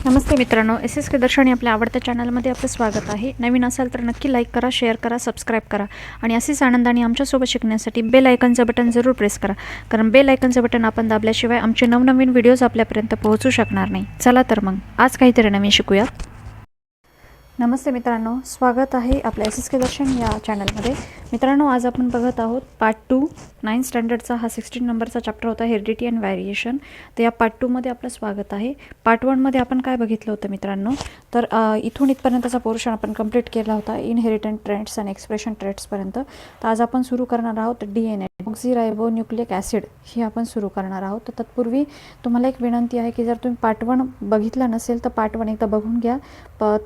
नमस्ते मित्रांनो, S S के दर्शनी आपल्या आवडत्या चॅनलमध्ये आपलं स्वागत आहे. नवीन असाल तर नक्की लाईक करा, शेअर करा, सबस्क्राईब करा आणि असेच आनंदाने आमच्यासोबत शिकण्यासाठी बेल आयकॉनचं बटन जरूर प्रेस करा, कारण बेल आयकॉनचं बटन आपण दाबल्याशिवाय आमचे नवनवीन व्हिडिओज आपल्यापर्यंत पोहोचू शकणार नाही. चला तर मग आज काहीतरी नवीन शिकूया. नमस्ते मित्रांनो, स्वागत आहे आपल्या एस एस के दर्शन या चॅनलमध्ये. मित्रांनो, आज आपण बघत आहोत पार्ट 2 9th स्टँडर्डचा हा 16 नंबरचा चॅप्टर होता हेरिडिटी अँड व्हेरिएशन. तर या पार्ट 2 मध्ये आपलं स्वागत आहे. पार्ट 1 मध्ये आपण काय बघितलं होतं मित्रांनो, तर इथून इथपर्यंतचा पोर्शन आपण कंप्लीट केला होता, इनहेरिटंट ट्रेट्स आणि एक्सप्रेशन ट्रेट्सपर्यंत. तर आज आपण सुरू करणार आहोत DNA डीऑक्झीरायबोन्यूक्लिक ॲसिड हे आपण सुरू करणार आहोत. तर तत्पूर्वी तुम्हाला एक विनंती आहे की जर तुम्ही पार्ट 1 बघितला नसेल तर पार्ट 1 एकदा बघून घ्या.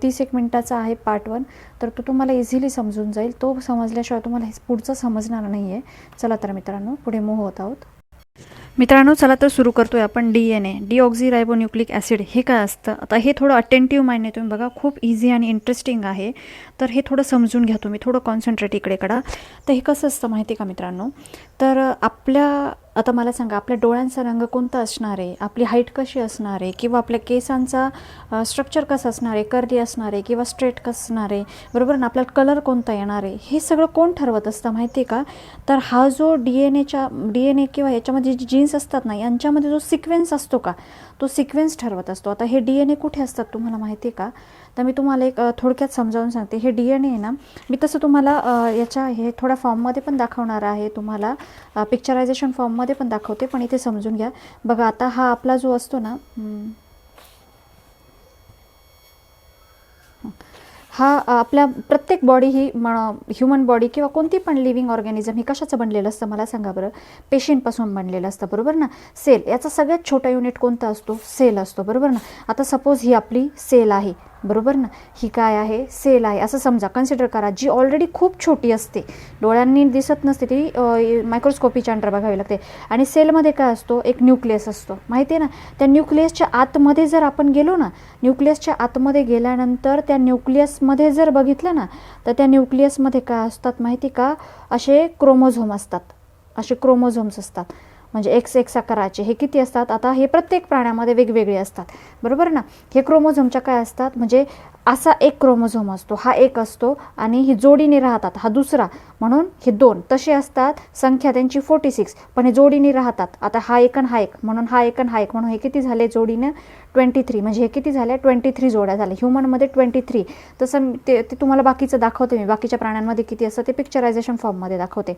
30 मिनिटाचा आहे पार्ट 1, तर तो तुम्हाला इझिली समजून जाईल. तो समजल्याशिवाय तुम्हाला हे पुढचं समजणार नाही आहे. चला तर मित्रांनो, पुढे मूव्ह होत आहोत. मित्रांनो, चला तर सुरू करतोय आपण. DNA डीऑक्झीरायबोन्यूक्लिक ॲसिड हे काय असतं. आता हे थोडं अटेंटिव्ह माइंडने तुम्ही बघा, खूप इझी आणि इंटरेस्टिंग आहे. तर हे थोडं समजून घ्या तुम्ही, थोडं कॉन्सन्ट्रेट इकडे करा. तर हे कसं असतं माहिती का मित्रांनो, तर आता मला सांगा, आपल्या डोळ्यांचा रंग कोणता असणार आहे, आपली हाईट कशी असणार आहे, किंवा आपल्या केसांचा स्ट्रक्चर कसं असणार आहे, कर्ली असणार आहे किंवा स्ट्रेट कसं असणार आहे, बरोबर ना. आपल्याला कलर कोणता येणार आहे, हे सगळं कोण ठरवत असतं माहिती आहे का. तर हा जो DNA किंवा याच्यामध्ये जे जीन्स असतात ना, यांच्यामध्ये जो सिक्वेन्स असतो का, तो सिक्वेन्स ठरवत असतो. आता हे DNA कुठे असतात तुम्हाला माहिती आहे का. तर मी तुम्हाला एक थोडक्यात समजावून सांगते. हे DNA आहे ना, मी तसं तुम्हाला हे थोड्या फॉर्ममध्ये पण दाखवणार आहे, तुम्हाला पिक्चरायझेशन फॉर्ममध्ये पण दाखवते, पण इथे समजून घ्या. बघा, आता हा आपला जो असतो ना, हा आपल्या प्रत्येक बॉडी ही ह्युमन बॉडी किंवा कोणती पण लिव्हिंग ऑर्गॅनिझम ही कशाचं बनलेलं असतं मला सांगा बरं. पेशींपासून बनलेलं असतं, बरोबर ना. सेल, याचा सगळ्यात छोटा युनिट कोणता असतो, सेल असतो, बरोबर ना. आता सपोज ही आपली सेल आहे, बरोबर ना. ही काय आहे, सेल आहे असं समजा, कन्सिडर करा, जी ऑलरेडी खूप छोटी असते, डोळ्यांनी दिसत नसते, ती मायक्रोस्कोपीच्या अंडर बघावी लागते. आणि सेलमध्ये काय असतो, एक न्यूक्लियस असतो, माहिती आहे ना. त्या न्यूक्लियसच्या आतमध्ये जर आपण गेलो ना, न्यूक्लियसच्या आतमध्ये गेल्यानंतर त्या न्यूक्लियसमध्ये जर बघितलं ना, तर त्या न्यूक्लियसमध्ये काय असतात माहिती का, असे क्रोमोझोम असतात, असे क्रोमोझोम्स असतात, म्हणजे एक्स आकाराचे. हे किती असतात, आता हे प्रत्येक प्राण्यामध्ये वेगवेगळे असतात, बरोबर ना. हे क्रोमोझोमच्या काय असतात, म्हणजे असा एक क्रोमोझोम असतो, हा एक असतो, आणि ही जोडीने राहतात, हा दुसरा, म्हणून हे दोन तसे असतात. संख्या त्यांची 46, पण हे जोडीने राहतात. आता हा एक आणि हा एक, म्हणून हा एक आणि हा एक, म्हणून हे किती झाले जोडीने 23. म्हणजे हे किती झाल्या, 23 जोड्या झाल्या. ह्युमनमध्ये 23. तसं ते तुम्हाला बाकीचं दाखवते मी, बाकीच्या प्राण्यांमध्ये किती असतं ते पिक्चरायझेशन फॉर्ममध्ये दाखवते.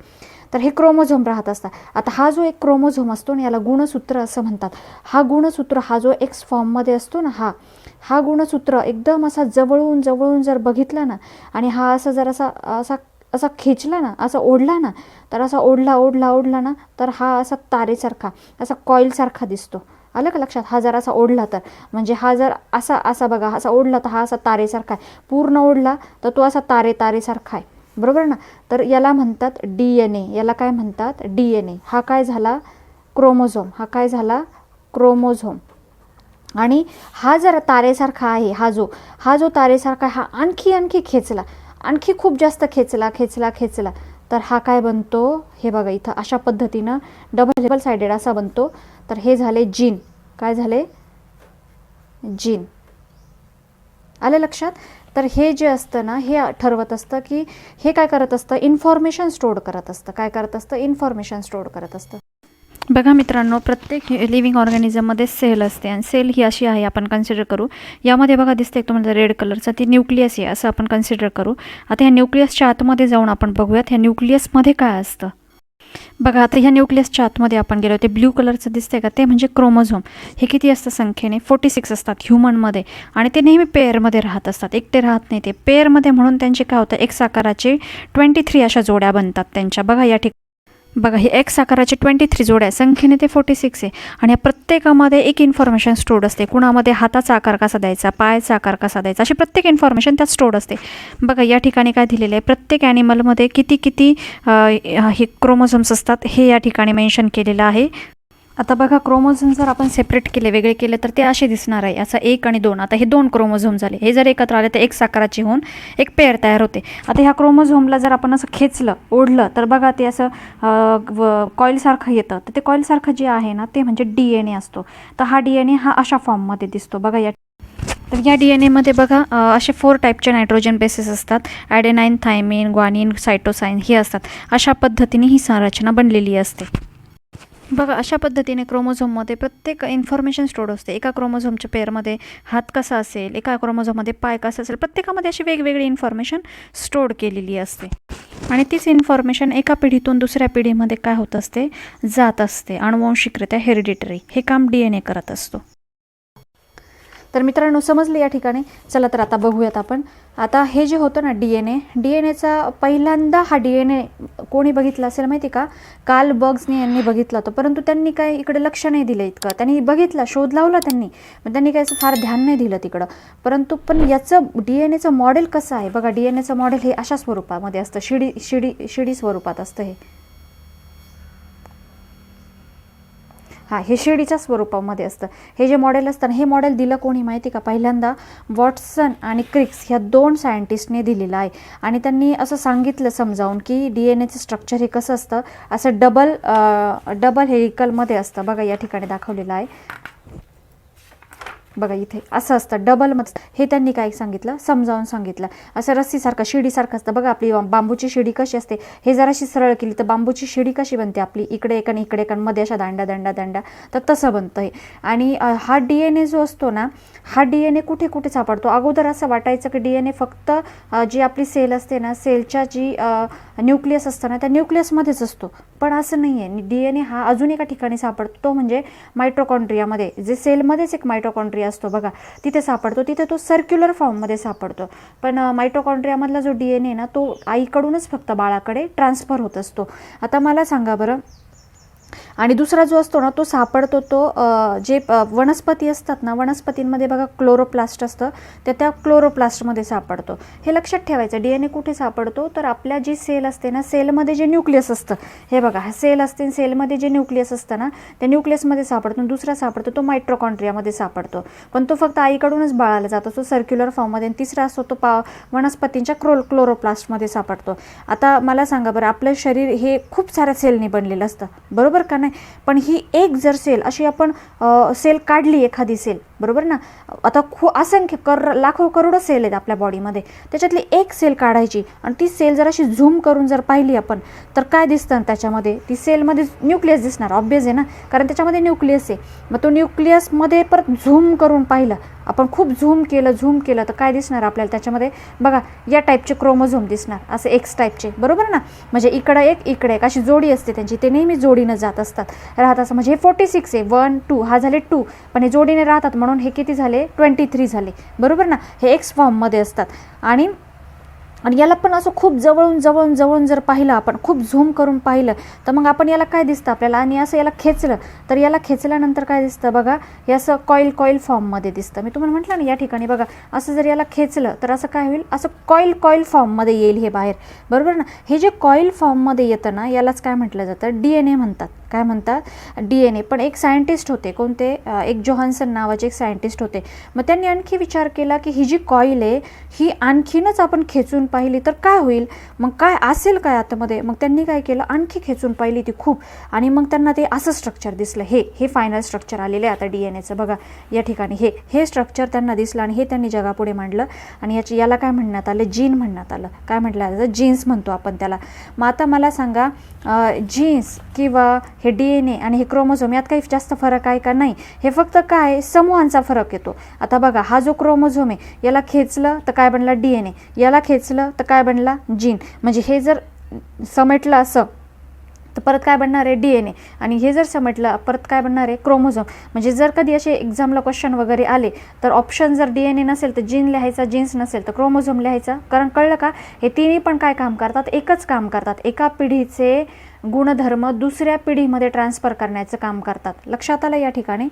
तर हे क्रोमोझोम राहत असतात. आता हा जो एक क्रोमोझोम असतो ना, याला गुणसूत्र असं म्हणतात. हा गुणसूत्र, हा जो एक्स फॉर्ममध्ये असतो ना, हा गुणसूत्र एकदम असा जवळून जर बघितला ना, आणि हा असा जर असा खेचला ना, असा ओढला ना, तर असा ओढला ना, तर हा असा तारेसारखा, असा कॉईलसारखा दिसतो. आलं का लक्षात. हा जर असा ओढला तर, म्हणजे हा जर असा बघा, असा ओढला तर हा असा तारेसारखा आहे. पूर्ण ओढला तर तो असा तारेसारखा आहे, बरोबर ना. तर याला म्हणतात DNA. याला काय म्हणतात, DNA. हा काय झाला, क्रोमोझोम. हा काय झाला, क्रोमोझोम. आणि हा जर तारेसारखा आहे, हा जो तारेसारखा आहे, हा आणखी खेचला, आणखी खूप जास्त खेचला, तर हा काय बनतो, हे बघा इथं अशा पद्धतीनं डबल साइडेड असा बनतो. तर हे झाले जीन. काय झाले, जीन. आलं लक्षात. तर हे जे असतं ना, हे ठरवत असतं की हे काय करत असतं, इन्फॉर्मेशन स्टोअर करत असतं. काय करत असतं, इन्फॉर्मेशन स्टोअर करत असतं. बघा मित्रांनो, प्रत्येक लिव्हिंग ऑर्गॅनिझममध्ये सेल असते, आणि सेल ही अशी आहे आपण कन्सिडर करू. यामध्ये बघा दिसते एक तुम्हाला रेड कलरचा, ती न्यूक्लियस आहे असं आपण कन्सिडर करू. आता ह्या न्यूक्लियसच्या आतमध्ये जाऊन आपण बघूयात, ह्या न्यूक्लियसमध्ये काय असतं. बघा, आता ह्या न्यूक्लियसच्या आतमध्ये आपण गेलो, ते ब्ल्यू कलरचं दिसतंय का, ते म्हणजे क्रोमोझोम. हे किती असतं संख्येने, 46 असतात ह्युमनमध्ये, आणि ते नेहमी पेअरमध्ये राहत असतात, एकटे राहत नाही ते पेअरमध्ये, म्हणून त्यांचे काय होतं, एक्स आकाराचे 23 अशा जोड्या बनतात त्यांच्या. बघा या ठिकाणी बघा, हे एक्स आकाराचे 23 जोड्या, संख्येने ते 46 आहे. आणि या प्रत्येकामध्ये एक इन्फॉर्मेशन स्टोर्ड असते. कुणामध्ये हाताचा आकार कसा द्यायचा, पायाचा आकार कसा द्यायचा, अशी प्रत्येक इन्फॉर्मेशन त्यात स्टोर्ड असते. बघा या ठिकाणी काय दिलेलं आहे, प्रत्येक ॲनिमलमध्ये किती हे क्रोमोझोम्स असतात हे या ठिकाणी मेन्शन केलेलं आहे. आता बघा, क्रोमोझोम जर आपण सेपरेट केले, वेगळे केले, तर ते असे दिसणार आहे, असा 1 आणि 2. आता हे 2 क्रोमोझोम झाले, हे जर एकत्र आले तर एक आकाराचे होऊन एक पेअर तयार होते. आता ह्या क्रोमोझोमला जर आपण असं खेचलं, ओढलं, तर बघा ते असं कॉईलसारखं येतं. तर ते कॉईलसारखं जे आहे ना, ते म्हणजे DNA असतो. तर हा DNA हा अशा फॉर्ममध्ये दिसतो. बघा या तर या डी एन एमध्ये बघा असे 4 टाईपचे नायट्रोजन बेसेस असतात. ॲडेनाईन, थायमिन, ग्वानिन, सायटोसाईन हे असतात. अशा पद्धतीने ही संरचना बनलेली असते. बघा अशा पद्धतीने क्रोमोझोममध्ये प्रत्येक इन्फॉर्मेशन स्टोअर असते. एका क्रोमोझोमच्या पेअरमध्ये हात कसा असेल, एका क्रोमोझोममध्ये पाय कसा असेल, प्रत्येकामध्ये अशी वेगवेगळी इन्फॉर्मेशन स्टोअर केलेली असते. आणि तीच इन्फॉर्मेशन एका पिढीतून दुसऱ्या पिढीमध्ये काय होत असते, जात असते. अनुवांशिकरित्या हेरिडिटरी हे काम डी एन ए करत असतो. तर मित्रांनो समजले या ठिकाणी. चला तर आता बघूयात आपण. आता हे जे होतं ना डी एन एचा पहिल्यांदा हा डी एन ए कोणी बघितला असेल माहिती का? कार्ल बर्ग्सने यांनी बघितला होता. परंतु त्यांनी काय इकडे लक्ष नाही दिलं इतकं. त्यांनी बघितला, शोध लावला त्यांनी, पण त्यांनी काय फार ध्यान नाही दिलं तिकडं. पण याचं डी एन एचं मॉडेल कसं आहे बघा. डी एन एचं मॉडेल हे अशा स्वरूपामध्ये असतं, शिडी स्वरूपात असतं हे. हां, हे शिडीच्या स्वरूपामध्ये असतं हे जे मॉडेल असतं. हे मॉडेल दिलं कोणी माहिती का? पहिल्यांदा वॉटसन आणि क्रिक्स ह्या 2 सायंटिस्टने दिलेलं आहे. आणि त्यांनी असं सांगितलं समजावून की डी एन एचं स्ट्रक्चर हे कसं असतं, असं डबल हेलिकलमध्ये असतं. बघा या ठिकाणी दाखवलेलं आहे बघा, इथे असं असतं डबलमध्ये. हे त्यांनी काय सांगितलं, समजावून सांगितलं. असं रस्सीसारखं, शिडीसारखं असतं बघा. आपली बांबूची शिडी कशी असते, हे जराशी सरळ केली तर बांबूची शिडी कशी बनते आपली, इकडे एक आणि इकडे एक आणि मध्ये अशा दांड्या, तर तसं बनतं हे. आणि हा डी एन ए जो असतो ना, हा डी एन ए कुठे कुठे सापडतो. अगोदर असं वाटायचं की डी एन ए फक्त जी आपली सेल असते ना, सेलच्या जी न्यूक्लियस असतं ना, त्या न्यूक्लियसमध्येच असतो. पण असं नाही आहे. डी एन ए हा अजून एका ठिकाणी सापडतो, तो म्हणजे मायटोकॉन्ड्रियामध्ये. जे सेलमध्येच एक मायटोकॉन्ड्रिया असतो बघा, तिथे सापडतो. तिथे तो सर्क्युलर फॉर्ममध्ये सापडतो. पण मायटोकॉन्ड्रियामधला जो डी एन ए ना, तो आईकडूनच फक्त बाळाकडे ट्रान्सफर होत असतो. आता मला सांगा बरं. आणि दुसरा जो असतो ना, तो सापडतो तो जे वनस्पती असतात ना, वनस्पतींमध्ये बघा क्लोरोप्लास्ट असतं, त्या क्लोरोप्लास्टमध्ये सापडतो. हे लक्षात ठेवायचं. डी एन ए कुठे सापडतो, तर आपल्या जी सेल असते ना, सेलमध्ये जे न्यूक्लियस असतं, हे बघा हा सेल असते, सेलमध्ये जे न्यूक्लियस असतं ना, त्या न्यूक्लियसमध्ये सापडतो. दुसरा सापडतो तो मायटोकॉन्ड्रियामध्ये सापडतो, पण तो फक्त आईकडूनच बाळाला जातो, तो सर्क्युलर फॉर्ममध्ये. आणि तिसरा असतो तो वनस्पतींच्या क्लोरोप्लास्टमध्ये सापडतो. आता मला सांगा बरं, आपलं शरीर हे खूप साऱ्या सेलने बनलेलं असतं, बरोबर का नाही? पण ही एक जर सेल अशी आपण सेल काढली, एखादी सेल, बरोबर ना, आता असंख्य लाखो करोडो सेल आहेत आपल्या बॉडीमध्ये, त्याच्यातली एक सेल काढायची आणि ती सेल जर अशी झूम करून जर पाहिली आपण, तर काय दिसतं त्याच्यामध्ये? ती सेलमध्ये न्यूक्लियस दिसणार, ऑब्वियस आहे ना, कारण त्याच्यामध्ये न्यूक्लियस आहे. मग तो न्यूक्लियसमध्ये परत झूम करून पाहिलं आपण, खूप झूम केलं तर काय दिसणार आपल्याला त्याच्यामध्ये? बघा या टाईपचे क्रोमोझोम दिसणार, असे एक्स टाईपचे, बरोबर ना. म्हणजे इकडं एक इकडे एक अशी जोडी असते त्यांची, ते नेहमी जोडीनं जात राहतात असं. म्हणजे हे 46 आहे, 1 2 हा झाले 2, पण हे जोडीने राहतात म्हणून हे किती झाले, 23 झाले, बरोबर ना. हे एक्स फॉर्ममध्ये असतात. आणि याला पण असं खूप जवळून जर पाहिलं आपण, खूप झूम करून पाहिलं, तर मग आपण याला काय दिसतं आपल्याला, आणि असं याला खेचलं तर याला खेचल्यानंतर काय दिसतं बघा, हे असं कॉईल फॉर्ममध्ये दिसतं. मी तुम्हाला म्हटलं ना या ठिकाणी बघा, असं जर याला खेचलं तर असं काय होईल, असं कॉईल फॉर्ममध्ये येईल हे बाहेर, बरोबर ना. हे जे कॉईल फॉर्ममध्ये येतं ना, यालाच काय म्हटलं जातं, डी एन ए म्हणतात. काय म्हणतात, डी एन ए. पण एक सायंटिस्ट होते, कोणते, एक जोहान्सन नावाचे एक सायंटिस्ट होते. मग त्यांनी आणखी विचार केला की ही जी कॉईल आहे ही आणखीनच आपण खेचून पाहिली तर काय होईल, मग काय असेल काय आतमध्ये. मग त्यांनी काय केलं, आणखी खेचून पाहिली ती खूप, आणि मग त्यांना ते असं स्ट्रक्चर दिसलं. हे फायनल स्ट्रक्चर आलेलं आहे आता डी एन एचं. बघा या ठिकाणी हे स्ट्रक्चर त्यांना दिसलं आणि हे त्यांनी जगापुढे मांडलं. आणि याला काय म्हणण्यात आलं, जीन म्हणण्यात आलं. काय म्हटलं जातं, जीन्स म्हणतो आपण त्याला. मग आता मला सांगा, जीन्स किंवा हे डी एन ए आणि हे क्रोमोझोम यात काही जास्त फरक आहे का? नाही. हे फक्त काय, समूहांचा फरक येतो. आता बघा हा जो क्रोमोझोम आहे, याला खेचलं तर काय बनला, डी एन ए. याला खेचलं तर काय बनला, जीन. म्हणजे हे जर समेटलं असं तर परत काय बनणार आहे, डी एन ए. आणि हे जर समेटलं परत काय बनणार आहे, क्रोमोझोम. म्हणजे जर कधी असे एक्झामला क्वेश्चन वगैरे आले तर ऑप्शन जर डी एन ए नसेल तर जीन लिहायचा, जीन्स नसेल तर क्रोमोझोम लिहायचा. कारण कळलं का, हे तिन्ही पण काय काम करतात, एकच काम करतात. एका पिढीचे गुणधर्म दुसऱ्या पिढीमध्ये ट्रान्सफर करण्याचं काम करतात. लक्षात आलं या ठिकाणी.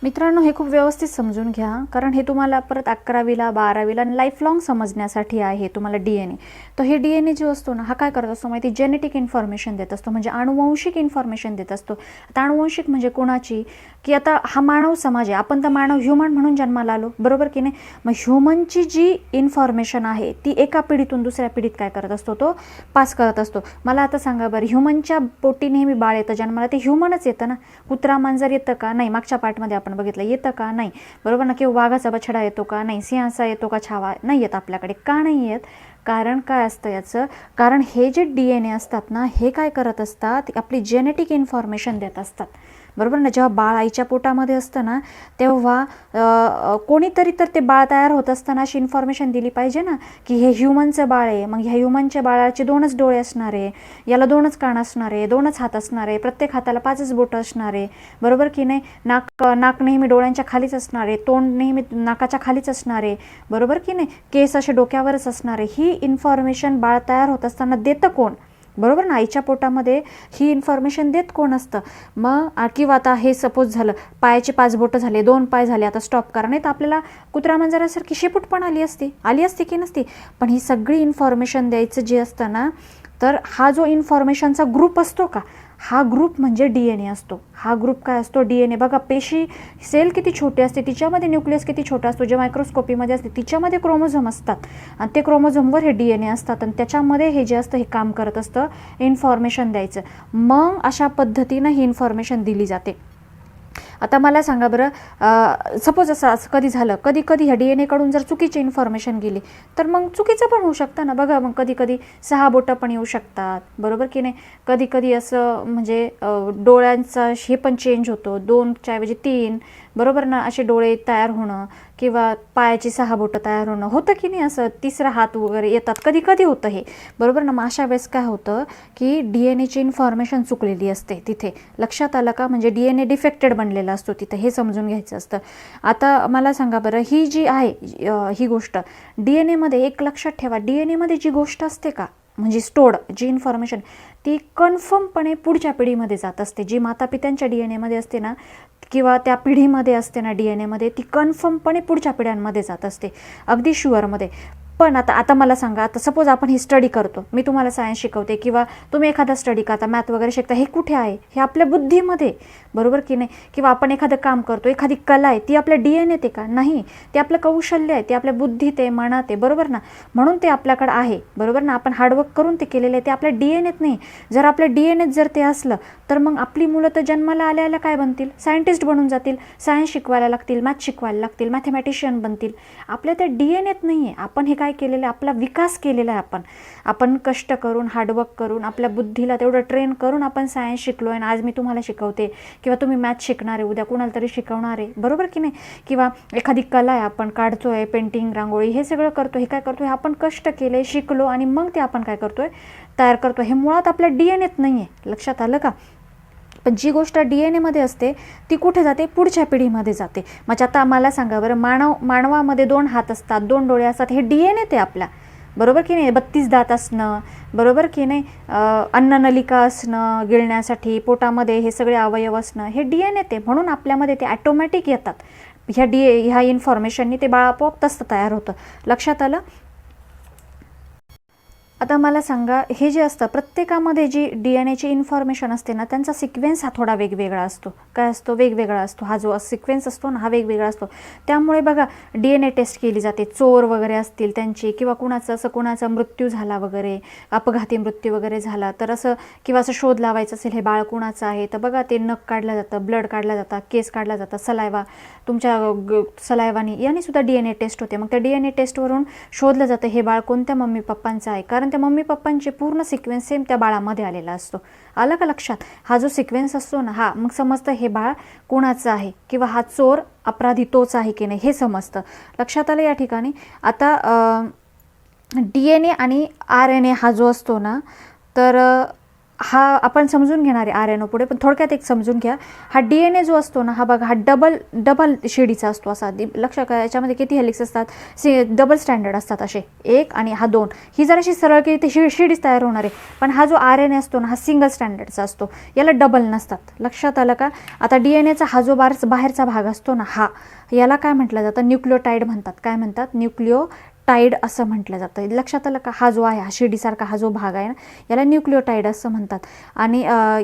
मित्रांनो हे खूप व्यवस्थित समजून घ्या, कारण हे तुम्हाला परत 11वीला 12वीला आणि लाईफ लॉंग समजण्यासाठी आहे तुम्हाला डी एन ए. तर हे डी एन ए जो असतो ना, हा काय करत असतो माहिती, जेनेटिक इन्फॉर्मेशन देत असतो, म्हणजे अनुवंशिक इन्फॉर्मेशन देत असतो. आता अनुवंशिक म्हणजे कोणाची, की आता हा मानव समाज आहे, आपण तर मानव ह्युमन म्हणून जन्माला आलो, बरोबर की नाही. मग ह्युमनची जी इन्फॉर्मेशन आहे ती एका पिढीतून दुसऱ्या पिढीत काय करत असतो, तो पास करत असतो. मला आता सांगा बरं, ह्युमनच्या पोटी नेहमी बाळ येतं जन्माला, ते ह्युमनच येतं ना, कुत्रा मांजर येतं का? नाही. मागच्या पार्टमध्ये आपण आपण बघितलं, येतं का? नाही, बरोबर ना. किंवा वाघाचा बछडा येतो का? नाही. सिंहाचा येतो का छावा? नाही येत आपल्याकडे. का नाही येत? कारण काय असतं याचं? कारण हे जे DNA असतात ना, हे काय करत असतात, आपली जेनेटिक इन्फॉर्मेशन देत असतात, बरोबर ना. जेव्हा बाळ आईच्या पोटामध्ये असतं ना, तेव्हा कोणीतरी तर ते बाळ तयार होत असताना अशी इन्फॉर्मेशन दिली पाहिजे ना, की हे ह्युमनचं बाळ आहे, मग ह्या ह्युमनच्या बाळाचे 2च डोळे असणार आहे, याला 2च कान असणार आहे, 2च हात असणार आहे, प्रत्येक हाताला 5च बोटं असणार आहे, बरोबर की नाही. नाक नेहमी डोळ्यांच्या खालीच असणार आहे, तोंड नेहमी नाकाच्या खालीच असणार आहे, बरोबर की नाही. केस असे डोक्यावरच असणार आहे. ही इन्फॉर्मेशन बाळ तयार होत असताना देतं कोण? बरोबर ना. आईच्या पोटामध्ये ही इन्फॉर्मेशन देत कोण असतं? मग किंवा आता हे सपोज झालं, पायाचे 5 बोटं झाले, 2 पाय झाले, आता स्टॉप करा. नाही तर आपल्याला कुत्रा मांजरासारखी शेपूट पण आली असती की नसती? पण ही सगळी इन्फॉर्मेशन द्यायचं जे असतं ना, तर हा जो इन्फॉर्मेशनचा ग्रुप असतो का, हा ग्रुप म्हणजे DNA असतो. हा ग्रुप काय असतो? DNA. बघा, पेशी सेल किती छोटी असते, तिच्यामध्ये न्यूक्लियस किती छोटा असतो, जे मायक्रोस्कोपीमध्ये असते, तिच्यामध्ये क्रोमोझोम असतात आणि ते क्रोमोझोमवर हे DNA असतात आणि त्याच्यामध्ये हे जे असतं हे काम करत असतं, इन्फॉर्मेशन द्यायचं. मग अशा पद्धतीनं ही इन्फॉर्मेशन दिली जाते. आता मला सांगा बरं, सपोज असं कधी झालं, कधी ह्या DNA कडून जर चुकीची इन्फॉर्मेशन गेली तर मग चुकीचं पण होऊ शकतं ना. बघा, मग कधी 6 बोटं पण येऊ शकतात, बरोबर की नाही. कधी असं म्हणजे डोळ्यांचा हे पण चेंज होतो, 2च्या ऐवजी 3, बरोबर ना. असे डोळे तयार होणं किंवा पायाची 6 बोटं तयार होणं होतं की नाही. असं 3रा हात वगैरे येतात, कधी होतं हे, बरोबर ना. मग अशा वेळेस काय होतं की DNAची इन्फॉर्मेशन चुकलेली असते तिथे. लक्षात आलं का? म्हणजे DNA डिफेक्टेड बनलेला असतो तिथं, हे समजून घ्यायचं असतं. आता मला सांगा बरं, ही जी आहे ही गोष्ट DNA मध्ये, एक लक्षात ठेवा, DNA मध्ये जी गोष्ट असते का, म्हणजे स्टोर्ड जी इन्फॉर्मेशन, ती कन्फर्मपणे पुढच्या पिढीमध्ये जात असते. जी मातापित्यांच्या DNA मध्ये असते ना, किंवा त्या पिढीमध्ये असते ना DNA मध्ये, ती कन्फर्मपणे पुढच्या पिढ्यांमध्ये जात असते, अगदी शुअरमध्ये. पण आता मला सांगा, आता सपोज आपण ही स्टडी करतो, मी तुम्हाला सायन्स शिकवते किंवा तुम्ही एखादा स्टडी करता, मॅथ वगैरे शिकता, हे कुठे आहे? हे आपल्या बुद्धीमध्ये, बरोबर की नाही. किंवा आपण एखादं काम करतो, एखादी कला आहे, ती आपल्या DNA ते का? नाही, ते आपलं कौशल्य आहे, ते आपल्या बुद्धीत आहे, मनात आहे, बरोबर ना. म्हणून ते आपल्याकडे आहे, बरोबर ना. आपण हार्डवर्क करून ते केलेलं आहे, ते आपल्या DNAत नाही. जर आपल्या DNAत जर ते असलं तर मग आपली मुलं तर जन्माला आल्या काय बनतील? सायंटिस्ट बनून जातील, सायन्स शिकवायला लागतील, मॅथ शिकवायला लागतील, मॅथमॅटिशियन बनतील. आपल्या त्या DNAत नाही आहे. आपण हे काय केलेलं आहे? आपला विकास केलेला आहे. आपण कष्ट करून, हार्डवर्क करून, आपल्या बुद्धीला तेवढं ट्रेन करून आपण सायन्स शिकलो आहे. आज मी तुम्हाला शिकवते, किंवा तुम्ही मॅथ शिकणार आहे, उद्या कुणाला तरी शिकवणार आहे, बरोबर की नाही. किंवा एखादी कला आहे, आपण काढतोय, पेंटिंग, रांगोळी, हे सगळं करतो. हे काय करतो? हे आपण कष्ट केले, शिकलो आणि मग ते आपण काय करतोय? तयार करतो. हे मुळात आपल्या DNAत नाही आहे. लक्षात आलं का? पण जी गोष्ट DNA मध्ये असते ती कुठे जाते? पुढच्या पिढीमध्ये जाते. म्हणजे आता मला सांगा बरं, मानवामध्ये 2 हात असतात, 2 डोळे असतात, हे DNA ते आपल्या, बरोबर की नाही. 32 दात असणं, बरोबर की नाही. अन्ननलिका असणं, गिळण्यासाठी पोटामध्ये हे सगळे अवयव असणं, हे DNA ते. म्हणून आपल्यामध्ये ते ॲटोमॅटिक येतात. ह्या इन्फॉर्मेशननी ते बाळ आपोआप तसं तयार होतं. लक्षात आलं? आता मला सांगा, हे जे असतं प्रत्येकामध्ये जी DNAची इन्फॉर्मेशन असते ना, त्यांचा सिक्वेन्स हा थोडा वेगवेगळा असतो. काय असतो? वेगवेगळा असतो. हा जो सिक्वेन्स असतो ना, हा वेगवेगळा असतो. त्यामुळे बघा, DNA टेस्ट केली जाते. चोर वगैरे असतील त्यांची, किंवा कुणाचा मृत्यू झाला वगैरे, अपघाती मृत्यू वगैरे झाला तर असं, किंवा असं शोध लावायचं असेल हे बाळ कुणाचं आहे, तर बघा ते नख काढलं जातं, ब्लड काढला जातं, केस काढला जातं, सलायवा, तुमच्या सलायवानी, याने सुद्धा DNA टेस्ट होते. मग त्या DNA टेस्टवरून शोधलं जातं हे बाळ कोणत्या मम्मी पप्पांचं आहे, कारण त्या मम्मी पप्पांचे पूर्ण सिक्वेन्स सेम त्या बाळामध्ये आलेला असतो. आलं का लक्षात? हा जो सिक्वेन्स असतो ना, हा मग समजतं हे बाळ कोणाचं आहे, किंवा हा चोर अपराधी तोच आहे की नाही, हे समजतं. लक्षात आलं या ठिकाणी? आता DNA आणि RNA हा जो असतो ना, तर हा आपण समजून घेणार आहे RNA पुढे, पण थोडक्यात एक समजून घ्या. हा DNA जो असतो ना, हा बघा, हा डबल शिडीचा असतो. असा लक्षात करा, याच्यामध्ये किती हेलिक्स असतात? डबल स्टँडर्ड असतात असे, 1 आणि हा 2. ही जर अशी सरळ केली तर शिडीच तयार होणार आहे. पण हा जो RNA असतो ना, हा सिंगल स्टँडर्डचा असतो, याला डबल नसतात. लक्षात आलं का? आता DNAचा हा जो बाहेरचा भाग असतो ना, हा, याला काय म्हटलं जातं? न्यूक्लियोटाईड म्हणतात. काय म्हणतात? न्यूक्लियोटाईड. न्यूक्लियोटाइड असं म्हटलं जातं. लक्षात आलं का? हा जो आहे, हा शिडीसारखा हा जो भाग आहे ना, याला न्यूक्लियोटाइड असं म्हणतात. आणि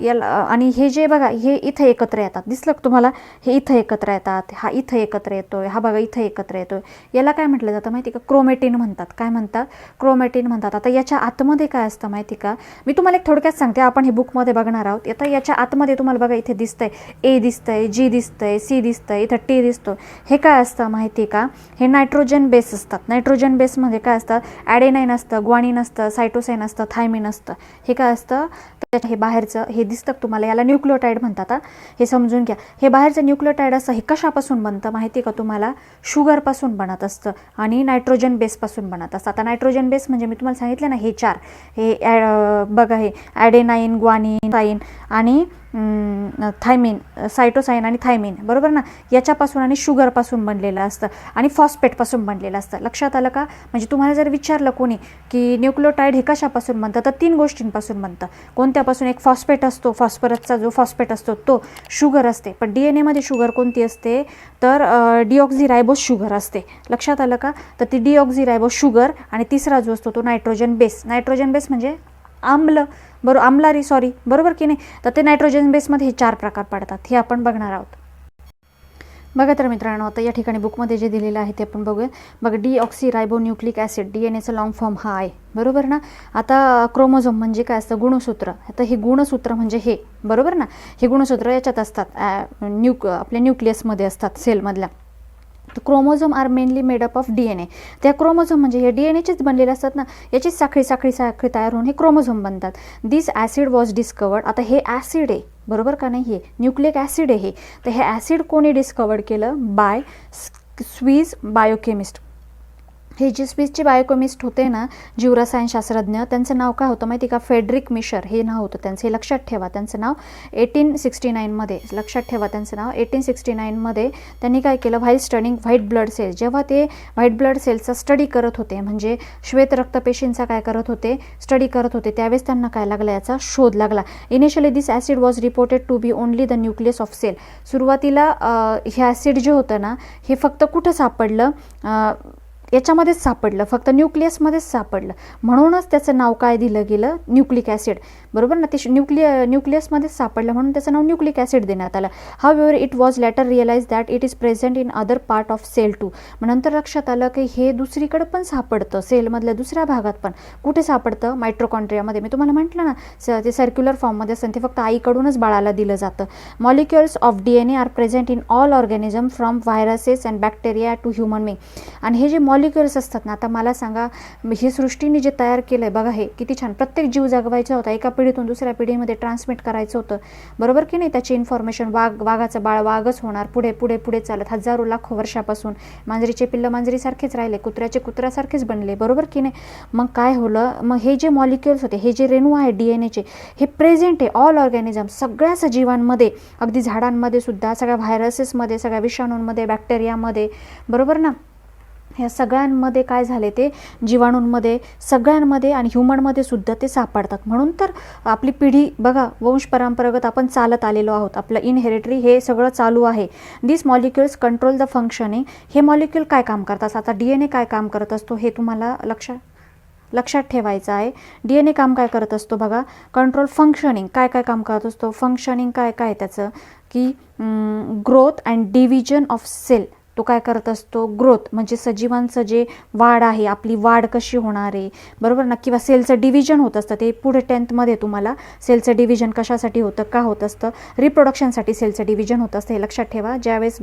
याला आणि हे जे बघा, हे इथं एकत्र येतात, दिसलं का तुम्हाला? हे इथं एकत्र येतात, हा इथं एकत्र येतोय, हा बघा इथं एकत्र येतोय. याला काय म्हटलं जातं माहिती का? क्रोमॅटिन म्हणतात. काय म्हणतात? क्रोमॅटिन म्हणतात. आता याच्या आतमध्ये काय असतं माहिती का? मी तुम्हाला एक थोडक्यात सांगते, आपण हे बुकमध्ये बघणार आहोत. आता याच्या आतमध्ये तुम्हाला बघा, इथे दिसतंय ए दिसतंय, जी दिसतंय, सी दिसतंय, इथं टी दिसतो. हे काय असतं माहिती का? हे नायट्रोजन बेस असतात. नायट्रोजन बेसमध्ये काय असतं? ॲडेनाईन असतं, ग्वानिन असतं, सायटोसाईन असतं, थायमिन असतं. हे काय असतं? तर हे बाहेरचं हे दिसतं तुम्हाला, याला न्यूक्लियोटाइड म्हणतात. हे समजून घ्या. हे बाहेरचं न्यूक्लियोटाइड असतं, हे कशापासून बनतं माहिती का तुम्हाला? शुगरपासून बनत असतं आणि नायट्रोजन बेसपासून बनत असतं. आता नायट्रोजन बेस म्हणजे मी तुम्हाला सांगितलं ना, हे 4 हे बघा, हे ॲडेनाईन, ग्वानिन, साईन आणि थायमिन, सायटोसाईन आणि थायमिन, बरोबर ना? याच्यापासून आणि शुगरपासून बनलेलं असतं आणि फॉस्फेटपासून बनलेलं असतं. लक्षात आलं का? म्हणजे तुम्हाला जर विचारलं कोणी की न्यूक्लियोटाइड हे कशापासून बनतं, तर 3 गोष्टींपासून बनतं. कोणत्यापासून? एक फॉस्फेट असतो, फॉस्फरसचा जो फॉस्फेट असतो तो, शुगर असते. पण DNA शुगर कोणती असते? तर डिऑक्झिरायबोज शुगर असते. लक्षात आलं का? तर ती डिऑक्झिरायबोज शुगर आणि तिसरा जो असतो तो नायट्रोजन बेस. नायट्रोजन बेस म्हणजे आम्ल, आम्लारी, सॉरी, बरोबर की नाही? तर ते नायट्रोजन बेसमध्ये हे 4 प्रकार पडतात. हे आपण बघणार आहोत. बघा तर मित्रांनो, आता या ठिकाणी बुकमध्ये जे दिलेलं आहे ते आपण बघूया. बघा, डिऑक्सिरायबोन्यूक्लिक ॲसिड, DNAचा लॉंग फॉर्म हा आहे, बरोबर ना? आता क्रोमोझोम म्हणजे काय असतं? गुणसूत्र. आता हे गुणसूत्र म्हणजे हे, बरोबर ना? हे गुणसूत्र याच्यात असतात, आपल्या न्यूक्लियसमध्ये असतात, सेलमधल्या. तर chromosome are mainly made up of DNA. त्या क्रोमोझोम म्हणजे हे DNAचेच बनलेले असतात ना, याचीच साखळी तयार होऊन हे क्रोमोझोम बनतात. दिस ॲसिड वॉज डिस्कवर्ड. आता हे ॲसिड आहे, बरोबर का नाही? हे न्यूक्लिक ॲसिड आहे. तर हे ॲसिड कोणी डिस्कवर्ड केलं? Bye Swiss biochemist. हे जे स्विसचे बायोकेमिस्ट होते ना, जीवरसायनशास्त्रज्ञ, त्यांचं नाव काय होतं माहिती का? फेडरिक मिशर हे नाव होतं त्यांचं. हे लक्षात ठेवा. त्यांचं नाव 1869मध्ये, लक्षात ठेवा त्यांचं नाव, 1869मध्ये त्यांनी काय केलं? While studying white blood cells, जेव्हा ते व्हाईट ब्लड सेल्सचा स्टडी करत होते, म्हणजे श्वेत रक्तपेशींचा काय करत होते? स्टडी करत होते, त्यावेळेस त्यांना काय लागला? याचा शोध लागला. Initially this acid was reported to be only the nucleus of cell. सुरुवातीला हे ॲसिड जे होतं ना, हे फक्त कुठं सापडलं? याच्यामध्येच सापडलं, फक्त न्यूक्लियसमध्येच सापडलं. म्हणूनच त्याचं नाव काय दिलं गेलं? न्यूक्लिक ॲसिड, बरोबर ना? ते न्यूक्लियसमध्येच सापडलं म्हणून त्याचं नाव न्यूक्लिक ॲसिड देण्यात आलं. However it was later realise that it is present in other part of cell too. मग नंतर लक्षात आलं की हे दुसरीकडे पण सापडतं, सेलमधल्या दुसऱ्या भागात पण. कुठे सापडतं? मायट्रोकॉन्ड्रियामध्ये. मी तुम्हाला म्हटलं ना, ते सर्क्युलर फॉर्ममध्ये असतं, ते फक्त आईकडूनच बाळाला दिलं जातं. Molecules of DNA are present in all organism from viruses and bacteria to human being. आणि हे जे मॉलिक्युल्स असतात ना, आता मला सांगा, ही सृष्टीने जे तयार केलं आहे बघा, हे किती छान. प्रत्येक जीव जगवायचा होता, एका पिढीतून दुसऱ्या पिढीमध्ये ट्रान्समिट करायचं होतं, बरोबर की नाही? त्याची इन्फॉर्मेशन, वाघाचं बाळ वाघच होणार, पुढे पुढे पुढे चालत हजारो लाखो वर्षापासून. मांजरीचे पिल्लं मांजरीसारखेच राहिले, कुत्र्याचे कुत्र्यासारखेच बनले, बरोबर की नाही? मग काय होलं? मग हे जे मॉलिक्युल्स होते, हे जे रेणू आहे DNAचे, हे प्रेझेंट आहे ऑल ऑर्गॅनिझम, सगळ्या सजीवांमध्ये, अगदी झाडांमध्ये सुद्धा, सगळ्या व्हायरसेसमध्ये, सगळ्या विषाणूंमध्ये, बॅक्टेरियामध्ये, बरोबर ना? ह्या सगळ्यांमध्ये काय झाले? ते जीवाणूंमध्ये, सगळ्यांमध्ये आणि ह्युमनमध्ये सुद्धा ते सापडतात. म्हणून तर आपली पिढी बघा, वंश परंपरागत आपण चालत आलेलो आहोत, आपलं इनहेरिटरी हे सगळं चालू आहे. दिस मॉलिक्युल्स कंट्रोल द फंक्शनिंग. हे मॉलिक्युल काय काम करतात? आता DNA काय काम करत असतो हे तुम्हाला लक्षात ठेवायचं आहे. DNA काम काय करत असतो बघा? Control functioning. काय काय काम करत असतो? फंक्शनिंग काय काय त्याचं? की growth and division of cell. तो काय करत असतो? ग्रोथ म्हणजे सजीवांचं जे वाढ आहे, आपली वाढ कशी होणार आहे, बरोबर ना? किंवा सेलचं डिव्हिजन होत असतं, ते पुढे 10th तुम्हाला सेलचं डिव्हिजन कशासाठी होतं, का होत असतं? रिप्रोडक्शनसाठी सेलचं डिव्हिजन होत असतं, हे लक्षात ठेवा. ज्यावेळेस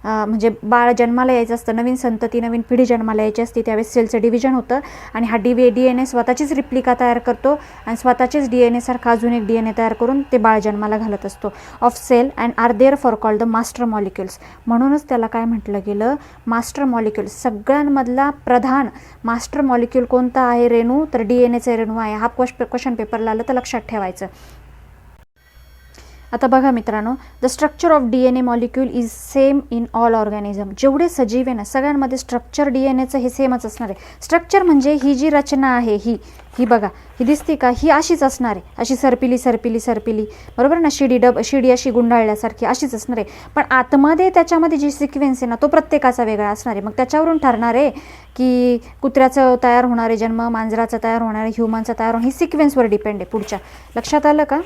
म्हणजे बाळ जन्माला यायचं असतं, नवीन संतती, नवीन पिढी जन्माला यायची असते, त्यावेळेस सेलचं डिव्हिजन होतं आणि हा DNA स्वतःचीच रिप्लिका तयार करतो आणि स्वतःचीच DNA सारखा अजून एक DNA तयार करून ते बाळ जन्माला घालत असतो. Of cell and are therefore called the master molecules. म्हणूनच त्याला काय म्हटलं गेलं? Master molecule. सगळ्यांमधला प्रधान मास्टर मॉलिक्युल कोणता आहे? रेणू. तर DNAचे रेणू आहे. हा क्वेश्चन पेपरला आलं तर लक्षात ठेवायचं. आता बघा मित्रांनो, the structure of DNA molecule is same in all organism. जेवढे सजीव आहे ना सगळ्यांमध्ये स्ट्रक्चर DNAचं हे सेमच असणार आहे. स्ट्रक्चर म्हणजे ही जी रचना आहे ही बघा, ही दिसते का, ही अशीच असणार आहे, अशी सरपिली बरोबर ना, शिडी अशी गुंडाळल्यासारखी अशीच असणार आहे. पण आतमध्ये त्याच्यामध्ये जी सिक्वेन्स आहे ना तो प्रत्येकाचा वेगळा असणार आहे. मग त्याच्यावरून ठरणार आहे की कुत्र्याचं तयार होणार आहे जन्म, मांजराचं तयार होणार आहे, ह्युमनचं तयार होणार, ही सिक्वेन्सवर डिपेंड आहे. पुढच्या लक्षात आलं का.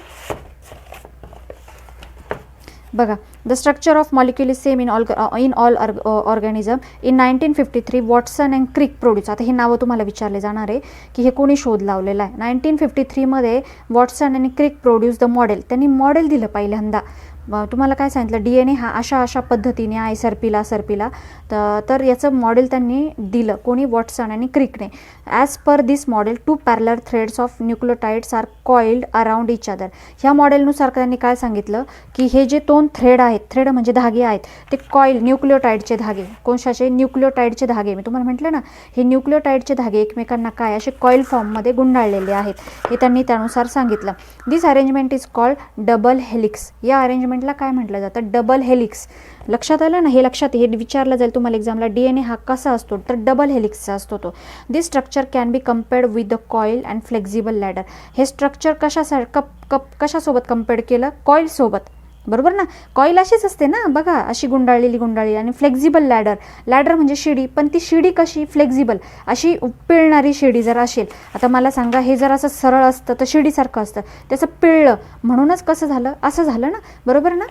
बघा, the structure of molecule is same in all organism. In 1953 Watson and Crick produce. आता हे नावं तुम्हाला विचारले जाणार आहे की हे कोणी शोध लावलेला आहे. 1953 मध्ये वॉटसन आणि क्रिक प्रोड्यूस द मॉडेल. त्यांनी मॉडेल दिलं पहिल्यांदा. तुम्हाला काय सांगितलं, DNA हा अशा पद्धतीने आहे, सरपिला तर याचं मॉडेल त्यांनी दिलं. कोणी, वॉटसन आणि क्रिकने. As per this model 2 parallel threads of nucleotides are coiled around each other. ह्या मॉडेलनुसार त्यांनी काय सांगितलं की हे जे 2 थ्रेड आहेत, थ्रेड म्हणजे धागे आहेत, ते कॉइल, न्यूक्लियोटाइडचे धागे. कोणशाचे, न्यूक्लियोटाइडचे धागे. मी तुम्हाला म्हटलं ना, हे न्यूक्लियोटाइडचे धागे एकमेकांना काय असे कॉइल फॉर्ममध्ये गुंडाळलेले आहेत, हे त्यांनी त्यानुसार सांगितलं. This arrangement is called double helix. या अरेंजमेंटला काय म्हटलं जातं, डबल हेलिक्स. लक्षात आलं ना, हे लक्षात, हे विचारलं जाईल तुम्हाला एक्झामला, DNA हा कसा असतो, तर डबल हेलिक्सचा असतो तो. This structure can be compared with the coil and flexible ladder. हे स्ट्रक्चर कशासोबत कम्पेअर्ड केलं, कॉईल सोबत, बरोबर ना. कॉईल अशीच असते ना बघा, अशी गुंडाळलेली. आणि फ्लेक्झिबल लॅडर म्हणजे शिडी, पण ती शिडी कशी, फ्लेक्झिबल, अशी पिळणारी शिडी जर असेल. आता मला सांगा, हे जर असं सरळ असतं तर शिडीसारखं असतं, त्याचं पिळलं म्हणूनच कसं झालं, असं झालं ना, बरोबर ना.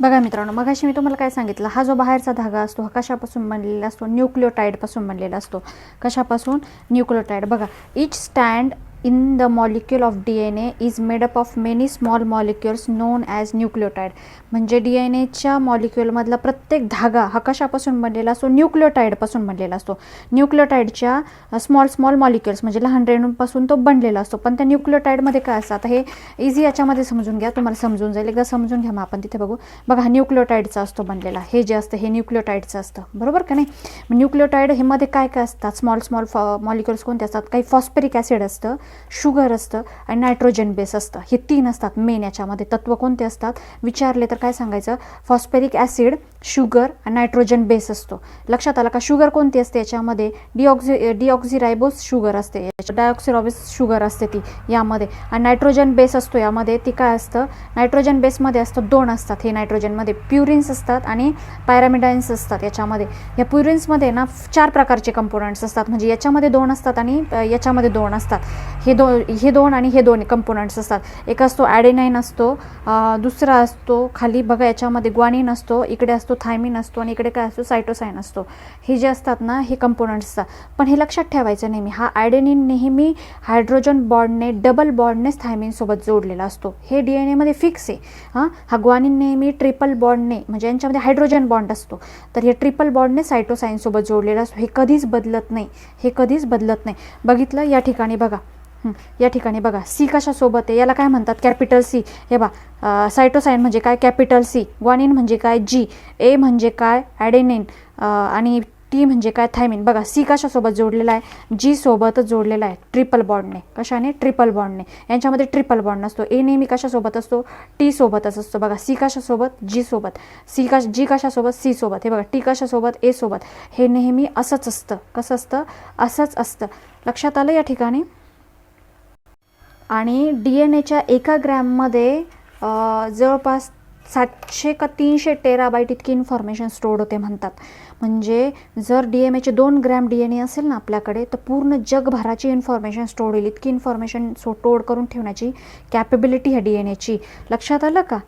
बघा मित्रांनो, मगाशी मी तुम्हाला काय सांगितलं, हा जो बाहेरचा धागा असतो हा कशापासून बनलेला असतो, न्यूक्लियोटाइडपासून बनलेला असतो. कशापासून, न्यूक्लियोटाइड. बघा, इच stand in the molecule of DNA is made up of many small molecules known as nucleotide. म्हणजे DNAच्या मॉलिक्युलमधला प्रत्येक धागा हा कशापासून बनलेला असतो, न्यूक्लियोटाइडपासून बनलेला असतो. न्यूक्लियोटाइडच्या स्मॉल मॉलिक्युल्स म्हणजे लहान रेणूंपासून तो बनलेला असतो. पण त्या न्यूक्लियोटाइडमध्ये काय असतं, आता हे इझी याच्यामध्ये समजून घ्या, तुम्हाला समजून जाईल. एकदा समजून घ्या, मग आपण तिथे बघू. बघा, हा न्यूक्लियोटाइडचा असतो बनलेला, हे जे असतं हे न्यूक्लियोटाइडचं असतं, बरोबर का नाही. न्यूक्लियोटाइड हे मध्ये काय काय असतात, स्मॉल मॉलिक्युल्स कोणते असतात, काही फॉस्फरिक ॲसिड असतं, शुगर असतं आणि नायट्रोजन बेस असतं. हे 3 असतात मेन. याच्यामध्ये तत्व कोणते असतात विचारले तर काय सांगायचं, फॉस्फरिक ॲसिड, शुगर आणि नायट्रोजन बेस असतो. लक्षात आलं का. शुगर कोणती असते याच्यामध्ये, डिऑक्झिरायबोस शुगर असते, डायऑक्सिरायबोस शुगर असते ती यामध्ये. आणि नायट्रोजन बेस असतो यामध्ये, ती काय असतं, नायट्रोजन बेसमध्ये असतं 2 असतात हे नायट्रोजनमध्ये, प्युरिन्स असतात आणि पायरामिडाइन्स असतात याच्यामध्ये. या प्युरिन्समध्ये ना 4 प्रकारचे कंपोनंट्स असतात, म्हणजे याच्यामध्ये 2 असतात आणि याच्यामध्ये 2 असतात. हे 2 आणि हे 2 कंपोनंट्स असतात. एक असतो ॲडेनाईन असतो, दुसरा असतो खाली बघा याच्यामध्ये ग्वानिन असतो, इकडे असतो थायमिन असतो आणि इकडे काय असतो, सायटोसाइन असतो. हे जे असतात ना हे कंपोनंट्स असतात. पण हे लक्षात ठेवायचं नेहमी, हा ॲडेनिन नेहमी हायड्रोजन बॉन्डने, डबल बॉन्डनेच थायमिनसोबत जोडलेला असतो. हे DNA मध्ये फिक्स आहे. हा ग्वानिन नेहमी ट्रिपल बॉन्डने, म्हणजे यांच्यामध्ये हायड्रोजन बॉन्ड असतो, तर हे ट्रिपल बॉन्डने सायटोसाइनसोबत जोडलेला असतो. हे कधीच बदलत नाही, हे कधीच बदलत नाही. बघितलं या ठिकाणी बघा, या ठिकाणी बघा, सी कशासोबत आहे, याला काय म्हणतात, कॅपिटल सी. हे बा, सायटोसाइन म्हणजे काय, कॅपिटल सी. ग्वानिन म्हणजे काय, जी. ए म्हणजे काय, ॲडेनिन. आणि टी म्हणजे काय, थायमिन. बघा, सी कशासोबत जोडलेला आहे, जी सोबतच जोडलेला आहे, ट्रिपल बॉन्डने. कशाने, ट्रिपल बॉन्डने. यांच्यामध्ये ट्रिपल बॉन्ड नसतो. ए नेहमी कशासोबत असतो, टी सोबतच असतो. बघा, सी कशासोबत, जी सोबत. जी कशासोबत, सी सोबत. हे बघा, टी कशासोबत, ए सोबत. हे नेहमी असंच असतं. कसं असतं, असंच असतं. लक्षात आलं या ठिकाणी. आणि DNAच्या 1 ग्रॅममध्ये जवळपास 700 का 300 टेराबाईट इतकी इन्फॉर्मेशन स्टोअर्ड होते म्हणतात. म्हणजे जर DMAचे 2 ग्रॅम DNA असेल ना आपल्याकडे, तर पूर्ण जगभराची इन्फॉर्मेशन स्टोअर्ड होईल. इतकी इन्फॉर्मेशन स्टोअर्ड करून ठेवण्याची कॅपेबिलिटी ह्या DNAची. लक्षात आलं का.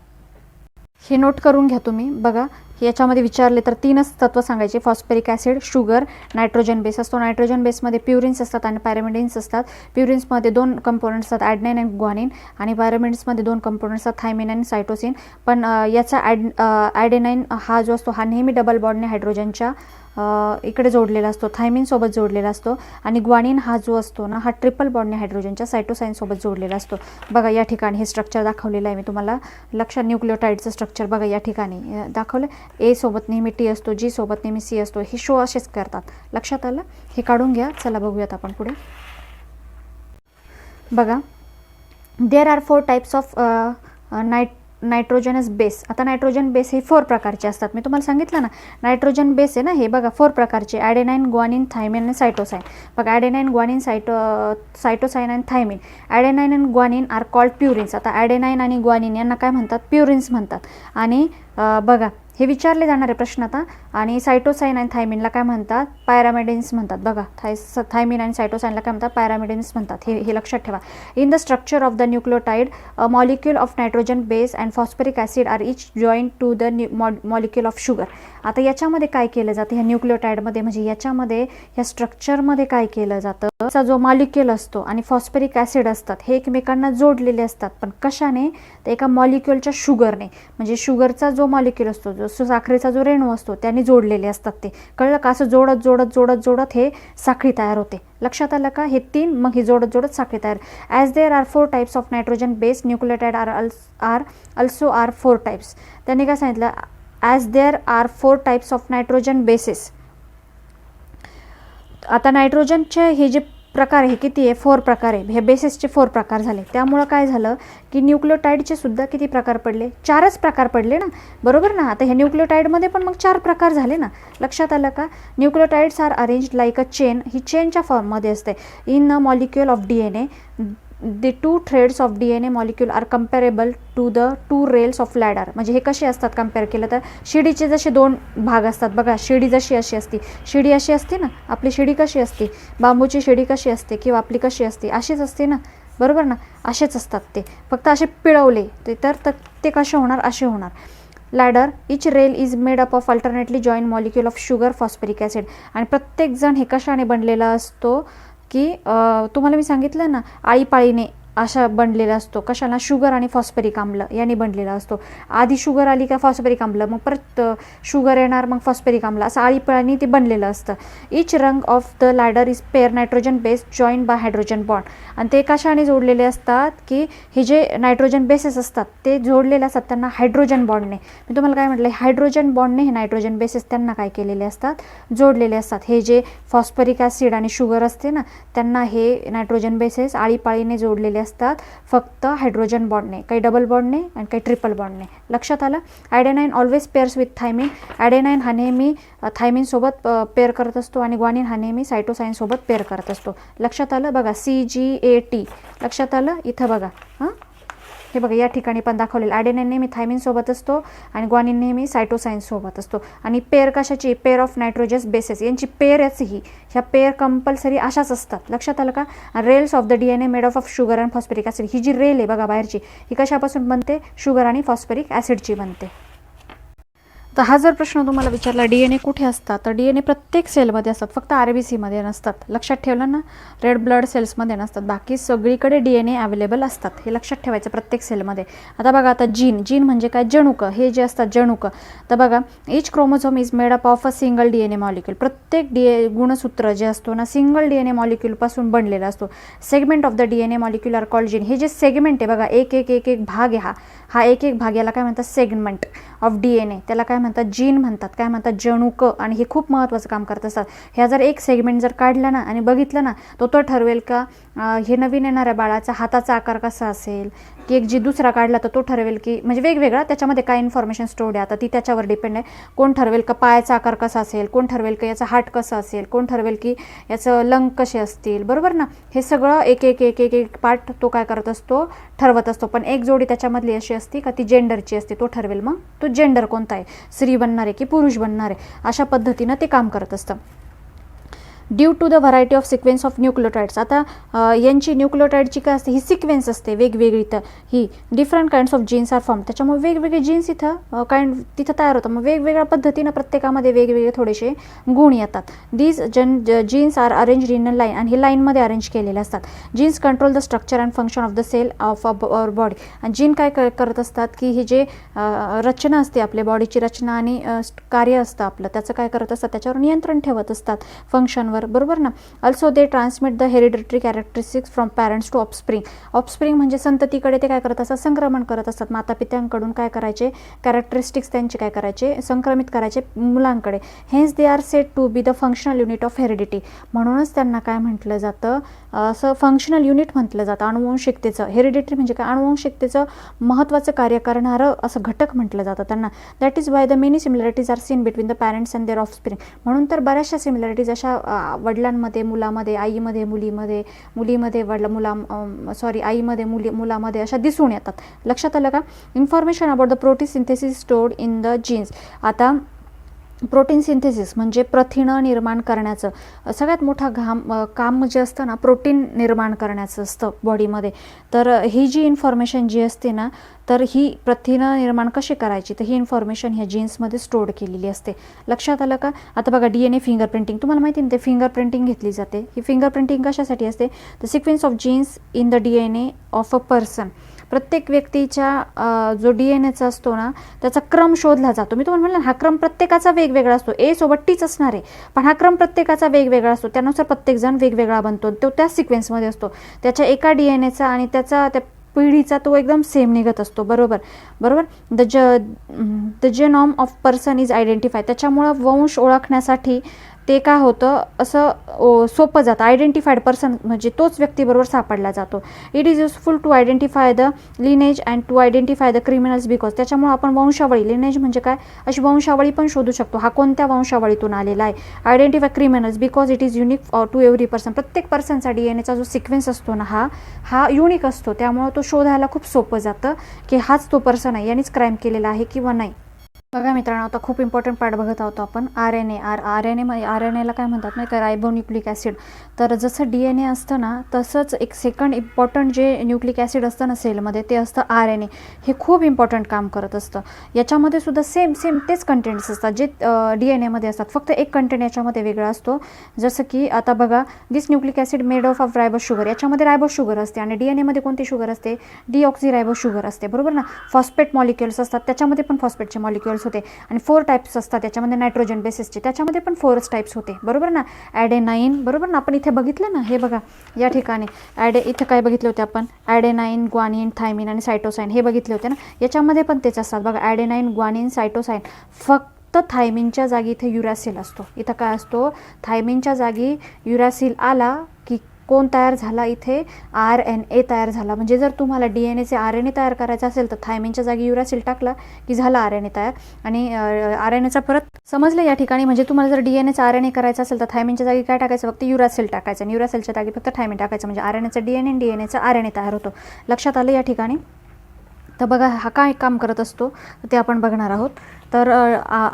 हे नोट करून घ्या तुम्ही. बघा, याच्यामध्ये विचारले तर 3च तत्व सांगायचे, phosphoric acid, sugar, nitrogen base असतो. नायट्रोजन बेसमध्ये प्युरिन्स असतात आणि पायरामिडिन्स असतात. प्युरिन्समध्ये 2 कंपोनंट्स असतात, ॲडनाईन आणि ग्वानिन. आणि पायरामिड्समध्ये 2 कंपोनंट्स असतात, थायमिन आणि सायटोसिन. पण याचा ॲडेनाईन हा जो असतो हा नेहमी डबल बॉन्डने हायड्रोजनच्या इकडे जोडलेला असतो, थायमिनसोबत जोडलेला असतो. आणि ग्वानिन हा जो असतो ना, हा ट्रिपल बॉन्डने हायड्रोजनच्या सायटोसाइनसोबत जोडलेला असतो. बघा, या ठिकाणी हे स्ट्रक्चर दाखवलेलं आहे मी तुम्हाला. लक्षात, न्यूक्लियोटाइडचं स्ट्रक्चर बघा या ठिकाणी दाखवलं. ए सोबत नेहमी टी असतो, जी सोबत नेहमी सी असतो. हे शो असेच करतात. लक्षात आलं. हे काढून घ्या. चला बघूयात आपण पुढे. बघा, there are 4 types of nitrogenous base. आता नायट्रोजन बेस हे 4 प्रकारचे असतात. मी तुम्हाला सांगितलं ना, नायट्रोजन बेस आहे ना हे बघा 4 प्रकारचे: ॲडेनाईन, ग्वानिन, थायमिन आणि सायटोसाइन. बघा ॲडेनाईन, ग्वानिन, सायटोसाइन आणि थायमिन. ॲडेनाईन आणि ग्वानिन आर कॉल्ड प्युरिन्स. आता ॲडेनाईन आणि ग्वानिन यांना काय म्हणतात? प्युरिन्स म्हणतात. आणि बघा हे विचारले जाणारे प्रश्न आता. आणि सायटोसाइन आणि थायमिनला काय म्हणतात? पायरामिडिन्स म्हणतात. बघा थायमिन आणि सायटोसाइनला काय म्हणतात? पायरामिडिन्स म्हणतात. हे लक्षात ठेवा. In the structure of the nucleotide, molecule of nitrogen base and phosphoric acid are each joint to the molecule of sugar. आता याच्यामध्ये काय केलं जातं? ह्या न्यूक्लियोटाइडमध्ये म्हणजे याच्यामध्ये ह्या स्ट्रक्चरमध्ये काय केलं जातं? चा जो मॉलिक्यूल असतो आणि फॉस्फरिक ॲसिड असतात हे एकमेकांना जोडलेले असतात. पण कशाने? तर एका मॉलिक्यूलच्या शुगरने. म्हणजे शुगरचा जो मॉलिक्यूल असतो, जो साखरेचा जो रेणू असतो त्याने जोडलेले असतात. ते कळलं का? असं जोडत जोडत जोडत जोडत हे साखळी तयार होते. लक्षात आलं का? हे 3 मग हे जोडत जोडत साखळी तयार. As there are 4 types of nitrogen base nucleotide are also are 4 types. त्यांनी काय सांगितलं? As there are 4 types of nitrogen bases. आता नायट्रोजनचे हे जे प्रकार आहे किती आहे? 4 प्रकार आहे. हे बेसिसचे 4 प्रकार झाले. त्यामुळं काय झालं की न्यूक्लियोटाइडचे सुद्धा किती प्रकार पडले? 4च प्रकार पडले ना, बरोबर ना. आता ह्या न्यूक्लियोटाइडमध्ये पण मग 4 प्रकार झाले ना. लक्षात आलं का? Nucleotides are arranged like a chain. ही चेनच्या फॉर्ममध्ये असते. In a molecule of DNA, the 2 threads of DNA molecule are comparable to the 2 rails of ladder. म्हणजे हे कसे असतात कम्पेअर केलं तर? शिडीचे जसे 2 भाग असतात बघा. शिडी जशी अशी असती, शिडी अशी असते ना. आपली शिडी कशी असते? बांबूची शिडी कशी असते किंवा आपली कशी असते? अशीच असते ना, बरोबर ना. असेच असतात ते, फक्त असे पिळवले तर ते कसे होणार? असे होणार. Ladder, each rail is made up of alternately joint molecule of sugar, phosphoric acid. आणि प्रत्येकजण हे कशाने बनलेला असतो? की तुम्हाला मी सांगितलं ना, आळीपाळीने अशा बनलेला असतो. कशाला? शुगर आणि फॉस्फरिक आम्ल याने बनलेला असतो. आधी शुगर आली का फॉस्फरिक आम्ल, मग परत शुगर येणार, मग फॉस्फरिक आम्ल, असं आळीपाळीने ते बनलेलं असतं. Each rung of the ladder is pair nitrogen base joint by hydrogen bond. आणि ते कशाने जोडलेले असतात? की हे जे नायट्रोजन बेसेस असतात ते जोडलेले असतात त्यांना हायड्रोजन बॉन्डने. मी तुम्हाला काय म्हटलं? हायड्रोजन बॉन्डने हे नायट्रोजन बेसेस त्यांना काय केलेले असतात? जोडलेले असतात. हे जे फॉस्फरिक ॲसिड आणि शुगर असते ना, त्यांना हे नायट्रोजन बेसेस आळीपाळीने जोडलेले असतात, फक्त हायड्रोजन बॉन्डने. काही डबल बॉन्डने आणि काही ट्रिपल बॉन्डने. लक्षात आलं? ॲडेनाईन ऑलवेज पेअर्स विथ थायमिन. ॲडेनाईन हा नेहमी थायमिनसोबत पेअर करत असतो आणि ग्वानिन हा नेहमी सायटोसाइनसोबत पेअर करत असतो. लक्षात आलं? बघा CGAT. लक्षात आलं? इथं बघा. हां, हे बघा या ठिकाणी पण दाखवलेलं. ॲडेनाईन नेहमी थायमिनसोबत असतो आणि ग्वानिन नेहमी सायटोसाइनसोबत असतो. आणि पेअर कशाची? Pair of nitrogenous bases. यांची पेअरच ही. ह्या पेअर कंपल्सरी अशाच असतात. लक्षात आलं का? Rails of the DNA made of sugar and phosphoric acid. ही जी रेल आहे बघा बाहेरची, ही कशापासून बनते? शुगर आणि फॉस्फरिक ॲसिडची बनते. तर हा जर प्रश्न तुम्हाला विचारला DNA कुठे असतात, तर DNA प्रत्येक सेलमध्ये असतात, फक्त RBCमध्ये नसतात. लक्षात ठेवलं ना? रेड ब्लड सेल्समध्ये नसतात. बाकी सगळीकडे DNA अवेलेबल असतात. हे लक्षात ठेवायचं प्रत्येक सेलमध्ये. आता बघा, आता जीन म्हणजे काय? जनुक. हे जे असतात जनुक. तर बघा, each chromosome is made up of a single DNA molecule. प्रत्येक गुणसूत्र जे असतो ना, सिंगल DNA मॉलिक्यूलपासून बनलेला असतो. Segment of the DNA molecule are called gene. हे जे सेगमेंट आहे बघा, एक एक भाग आहे हा एक एक भाग, याला काय म्हणतात? Segment of DNA. त्याला काय म्हणतात? जीन म्हणतात. काय म्हणतात? जनुक. आणि हे खूप महत्त्वाचं काम करत असतात. ह्या जर एक सेगमेंट जर काढला ना आणि बघितलं ना, तो ठरवेल का हे नवीन येणाऱ्या बाळाचा हाताचा आकार कसा असेल, की एक जी दुसरा काढला तर तो ठरवेल की, म्हणजे वेगवेगळा त्याच्यामध्ये काय इन्फॉर्मेशन स्टोर्ड आहे, आता ती त्याच्यावर डिपेंड आहे. कोण ठरवेल का पायाचा आकार कसा असेल, कोण ठरवेल का याचा हार्ट कसा असेल, कोण ठरवेल की याचं लंग कसे असतील, बरोबर ना. हे सगळं एक एक एक एक एक पार्ट तो काय करत असतो? ठरवत असतो. पण एक जोडी त्याच्यामधली अशी असते का ती जेंडरची असते. तो ठरवेल मग तो जेंडर कोणता आहे, स्त्री बनणार आहे की पुरुष बनणार आहे. अशा पद्धतीनं ते काम करत असतं. Due to the variety of sequence of nucleotides. आता यांची न्यूक्लियोटाइडची काय असते? ही सिक्वेन्स असते वेगवेगळी. तर ही different kinds of genes are form. त्याच्यामुळे वेगवेगळे जीन्स तिथं तयार होतं. मग वेगवेगळ्या पद्धतीनं प्रत्येकामध्ये वेगवेगळे थोडेसे गुण येतात. These genes are arrange in a line. आणि हे लाईनमध्ये अरेंज केलेले असतात. Genes control the structure and function of the cell of our body. आणि जीन काय करत असतात की हे जे रचना असते आपल्या बॉडीची रचना आणि कार्य असतं आपलं, त्याचं काय करत असतात? त्याच्यावर नियंत्रण ठेवत असतात, फंक्शनवर. मुलांवर, बरोबर ना. Also they transmit the hereditary characteristics from parents to offspring. Offspring म्हणजे संततीकडे ते काय करत असतात, संक्रमण करत असतात. माता पित्यांकडून काय करायचे, कॅरेक्टरिस्टिक्स त्यांचे काय करायचे, संक्रमित करायचे मुलांकडे. Hence they are said to be the functional unit of heredity. म्हणूनच त्यांना काय म्हटलं जातं, असं फंक्शनल युनिट म्हटलं जातं अनुवंशिकतेचं. हेरिडिटरी म्हणजे काय, अनुवंशिकतेचं महत्त्वाचं कार्य करणारं असं घटक म्हटलं जातं त्यांना. That is why the many similarities are seen between the parents and their offspring. म्हणून तर बऱ्याचशा सिमिलॅरिटीज अशा वडिलांमध्ये मुलामध्ये, आईमध्ये मुलीमध्ये, मुलीमध्ये आईमध्ये मुलामध्ये अशा दिसून येतात. लक्षात आलं का. Information about the protein synthesis stored in the genes. आता प्रोटीन सिंथेसिस म्हणजे प्रथिनं निर्माण करण्याचं सगळ्यात मोठा काम जे असतं ना, प्रोटीन निर्माण करण्याचं असतं बॉडीमध्ये. तर ही जी इन्फॉर्मेशन जी असते ना, तर ही प्रथिनं निर्माण कशी करायची, तर ही इन्फॉर्मेशन ह्या जीन्समध्ये स्टोअर्ड केलेली असते. लक्षात आलं का. आता बघा DNA फिंगर प्रिंटिंग, तुम्हाला माहिती ना, ते फिंगर प्रिंटिंग घेतली जाते. ही फिंगर प्रिंटिंग कशासाठी असते, the sequence of genes in the DNA of a person. प्रत्येक व्यक्तीच्या जो DNAचा असतो ना, त्याचा क्रम शोधला जातो. मी तुम्हाला म्हणलं हा क्रम प्रत्येकाचा वेगवेगळा असतो. ए सोबत टीच असणार आहे, पण हा क्रम प्रत्येकाचा वेगवेगळा असतो. त्यानुसार प्रत्येकजण वेगवेगळा बनतो. तो त्याच सिक्वेन्समध्ये असतो. त्याच्या एका DNAचा आणि त्या पिढीचा तो एकदम सेम निघत असतो. बरोबर. The genome of person is identify. त्याच्यामुळं वंश ओळखण्यासाठी ते काय होतं, असं सोपं जातं. आयडेंटिफाईड पर्सन म्हणजे तोच व्यक्तीबरोबर सापडला जातो. It is useful to identify the lineage and to identify the criminals because. त्याच्यामुळे आपण वंशावळी, लिनेज म्हणजे काय, अशी वंशावळी पण शोधू शकतो. हा कोणत्या वंशावळीतून आलेला आहे. Identify criminals because it is unique to every person. प्रत्येक पर्सनचा DNAचा जो सिक्वेन्स असतो ना, हा युनिक असतो. त्यामुळे तो शोधायला खूप सोपं जातं की हाच तो पर्सन आहे, यानेच क्राईम केलेला आहे किंवा नाही. बघा मित्रांनो, आता खूप इम्पॉर्टंट पार्ट बघत आहोत आपण. RNA काय म्हणतात नाही का, रायबोन्यूक्लिक ॲसिड. तर जसं DNA असतं ना, तसंच एक सेकंड इम्पॉर्टंट जे न्यूक्लिक ॲसिड असतं ना सेलमध्ये, ते असतं RNA. हे खूप इम्पॉर्टंट काम करत असतं. याच्यामध्ये सुद्धा सेम तेच कंटेंट्स असतात जे DNA मध्ये असतात. फक्त एक कंटेंट याच्यामध्ये वेगळा असतो. जसं की आता बघा, this nucleic acid made of ribose sugar. याच्यामध्ये रायबोस शुगर असते आणि DNA मध्ये कोणती शुगर असते, डिऑक्झीरायबोस शुगर असते. बरोबर ना. फॉस्फेट मॉलिक्युल्स असतात, त्याच्यामध्ये पण फॉस्फेटचे मॉलिक्युल्स होते. आणि 4 टाईप्स असतात त्याच्यामध्ये नायट्रोजन बेसिसचे, त्याच्यामध्ये पण 4 टाईप्स होते. बरोबर ना. ॲडेनाईन, बरोबर ना. आपण इथे बघितलं ना, हे बघा या ठिकाणी इथं काय बघितले होते आपण, ॲडेनाईन, ग्वानिन, थायमिन आणि सायटोसाईन हे बघितले होते ना. याच्यामध्ये पण तेच असतात बघा, ॲडेनाईन, ग्वानिन, सायटोसाईन. फक्त थायमिनच्या जागी इथे युरॅसिल असतो. इथं काय असतो, थायमिनच्या जागी युरॅसिल आला की कोण तयार झाला, इथे RNA तयार झाला. म्हणजे जर तुम्हाला DNAचे RNA तयार करायचं असेल तर थायमिनच्या जागी युरॅसिल टाकला की झाला RNA तयार. आणि RNAचा परत समजलं या ठिकाणी. म्हणजे तुम्हाला जर DNAचा RNA करायचा असेल तर थायमिनच्या जागी काय टाकायचं, फक्त युरॅसिल टाकायचं आणि युरॅसिलच्या जागी फक्त थायमिन टाकायचं. म्हणजे RNAचा DNA आणि DNAचा RNA तयार होतो. लक्षात आलं या ठिकाणी. तर बघा हा काय काम करत असतो ते आपण बघणार आहोत. तर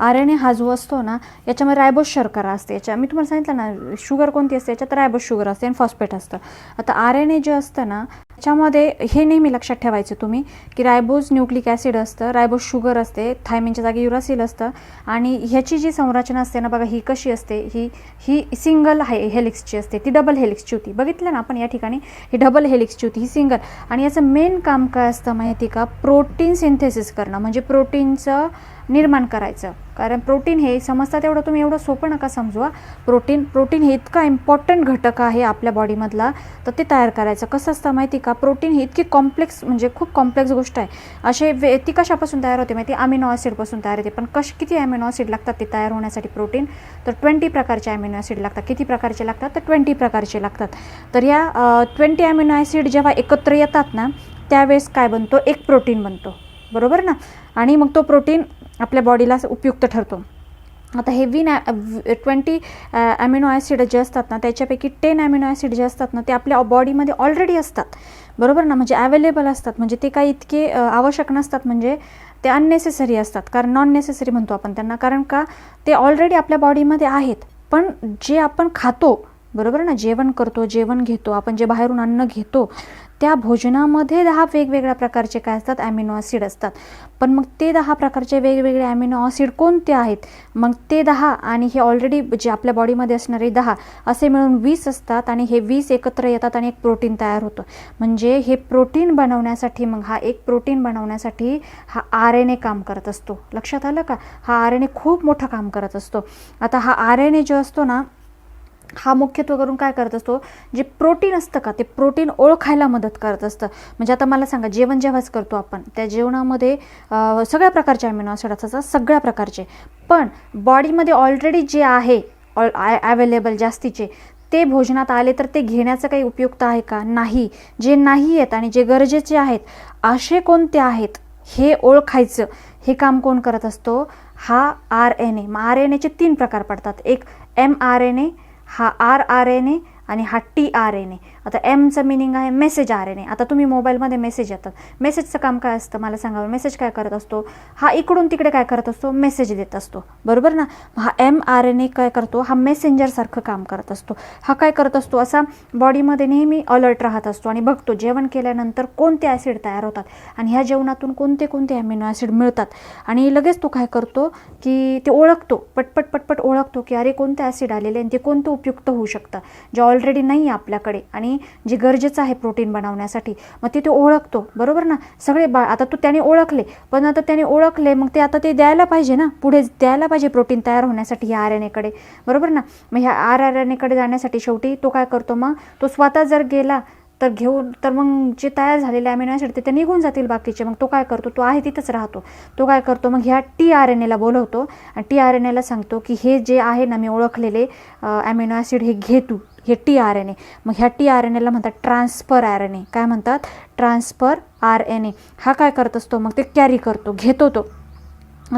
RNA हा जो असतो ना, याच्यामध्ये रायबोस शर्करा असते. मी तुम्हाला सांगितलं ना, शुगर कोणती असते, याच्यात रायबोस शुगर असते आणि फॉस्फेट असतं. आता RNA जे असतं ना, त्याच्यामध्ये हे नेहमी लक्षात ठेवायचं तुम्ही की रायबोस न्यूक्लिक ॲसिड असतं, रायबोस शुगर असते, थायमिनच्या जागी युरासिल असतं. आणि ह्याची जी संरचना असते ना बघा, ही कशी असते, ही सिंगल हेलिक्सची असते. ती डबल हेलिक्सची होती. बघितलं ना आपण या ठिकाणी, ही डबल हेलिक्सची होती, ही सिंगल. आणि याचं मेन काम काय असतं माहिती का, प्रोटीन सिंथेसिस करणं, म्हणजे प्रोटीनचं निर्माण करायचं. कारण प्रोटीन हे समजता तेवढं तुम्ही एवढं सोपं नका समजवा. प्रोटीन हे इतका इम्पॉर्टंट घटक आहे आपल्या बॉडीमधला, तर ते तयार करायचं कसं असतं माहिती का. प्रोटीन ही इतकी कॉम्प्लेक्स, म्हणजे खूप कॉम्प्लेक्स गोष्ट आहे. ती कशापासून तयार होते माहिती, अमिनो ॲसिडपासून तयार होते. पण किती अमिनो ॲसिड लागतात ते तयार होण्यासाठी प्रोटीन, तर 20 प्रकारचे अमिनो ॲसिड लागतात. किती प्रकारचे लागतात, तर 20 प्रकारचे लागतात. तर या 20 अमिनो ॲसिड जेव्हा एकत्र येतात ना, त्यावेळेस काय बनतो, एक प्रोटीन बनतो. बरोबर ना. आणि मग तो प्रोटीन आपल्या बॉडीला उपयुक्त ठरतो. आता हे 20 अमिनो ॲसिड जे असतात ना, त्याच्यापैकी 10 अमिनो ॲसिड जे असतात ना, ते आपल्या बॉडीमध्ये ऑलरेडी असतात. बरोबर ना. म्हणजे अवेलेबल असतात, म्हणजे ते काही इतके आवश्यक नसतात, म्हणजे ते अननेसेसरी असतात. कारण नॉन नेसेसरी म्हणतो आपण त्यांना, कारण का ते ऑलरेडी आपल्या बॉडीमध्ये आहेत. पण जे आपण खातो, बरोबर ना, जेवण करतो, जेवण घेतो आपण, जे बाहेरून अन्न घेतो, त्या भोजनामध्ये 10 वेगवेगळ्या प्रकारचे काय असतात, ॲमिनो ॲसिड असतात. पण मग ते 10 प्रकारचे वेगवेगळे ॲमिनो ॲसिड कोणते आहेत, मग ते 10 आणि हे ऑलरेडी जे आपल्या बॉडीमध्ये असणारे 10 असे मिळून 20 असतात. आणि हे 20 एकत्र येतात आणि एक प्रोटीन तयार होतं. म्हणजे हे प्रोटीन बनवण्यासाठी, मग हा एक प्रोटीन बनवण्यासाठी हा RNA काम करत असतो. लक्षात आलं का. हा RNA खूप मोठं काम करत असतो. आता हा RNA जो असतो ना, हा मुख्यत्वे करून काय करत असतो, जे प्रोटीन असतं का ते प्रोटीन ओळखायला मदत करत असतं. म्हणजे आता मला सांगा, जेवण जेव्हाच करतो आपण, त्या जेवणामध्ये सगळ्या प्रकारचे अमिनो ॲसिड असतात, सगळ्या प्रकारचे. पण बॉडीमध्ये ऑलरेडी जे आहे अवेलेबल जास्तीचे, ते भोजनात आले तर ते घेण्याचं काही उपयुक्त आहे का? नाही. जे नाही आहेत आणि जे गरजेचे आहेत असे कोणते आहेत हे ओळखायचं, हे काम कोण करत असतो? हा RNA. मग RNAचे 3 प्रकार पडतात. एक mRNA, हा rRNA आणि हा tRNA. आता एमचं मिनिंग आहे मेसेज RNA. आता तुम्ही मोबाईलमध्ये मेसेज येतात, मेसेजचं काम काय असतं मला सांगा. मेसेज काय करत असतो? हा इकडून तिकडे काय करत असतो? मेसेज देत असतो, बरोबर ना. हा mRNA काय करतो? हा मेसेंजरसारखं काम करत असतो. हा काय करत असतो? असा बॉडीमध्ये नेहमी अलर्ट राहत असतो आणि बघतो जेवण केल्यानंतर कोणते ॲसिड तयार होतात आणि ह्या जेवणातून कोणते कोणते अमिनो ॲसिड मिळतात, आणि लगेच तो काय करतो की ते ओळखतो, पटपट पटपट ओळखतो की अरे कोणते ॲसिड आलेले आणि ते कोणतं उपयुक्त होऊ शकतं, जे ऑलरेडी नाही आहे आपल्याकडे आणि जे गरजेचं आहे प्रोटीन बनवण्यासाठी. मग ते ओळखतो, बरोबर ना. सगळे आता तो त्याने ओळखले, पण आता त्याने ओळखले मग ते आता ते द्यायला पाहिजे ना, पुढे द्यायला पाहिजे प्रोटीन तयार होण्यासाठी ह्या RNAकडे, बरोबर ना. मग ह्या rRNAकडे जाण्यासाठी शेवटी तो काय करतो? मग तो स्वतः जर गेला तर घेऊन, तर मग जे तयार झालेले अमिनो ॲसिड ते निघून जातील बाकीचे. मग तो काय करतो? तो आहे तिथंच राहतो. तो काय करतो? मग ह्या tRNAला बोलवतो आणि tRNAला सांगतो की हे जे आहे ना मी ओळखलेले अमिनो ॲसिड हे घे तू, हे tRNA. मग ह्या tRNAला म्हणतात ट्रान्सफर RNA. काय म्हणतात? Transfer RNA. हा काय करत असतो? मग ते कॅरी करतो, घेतो तो,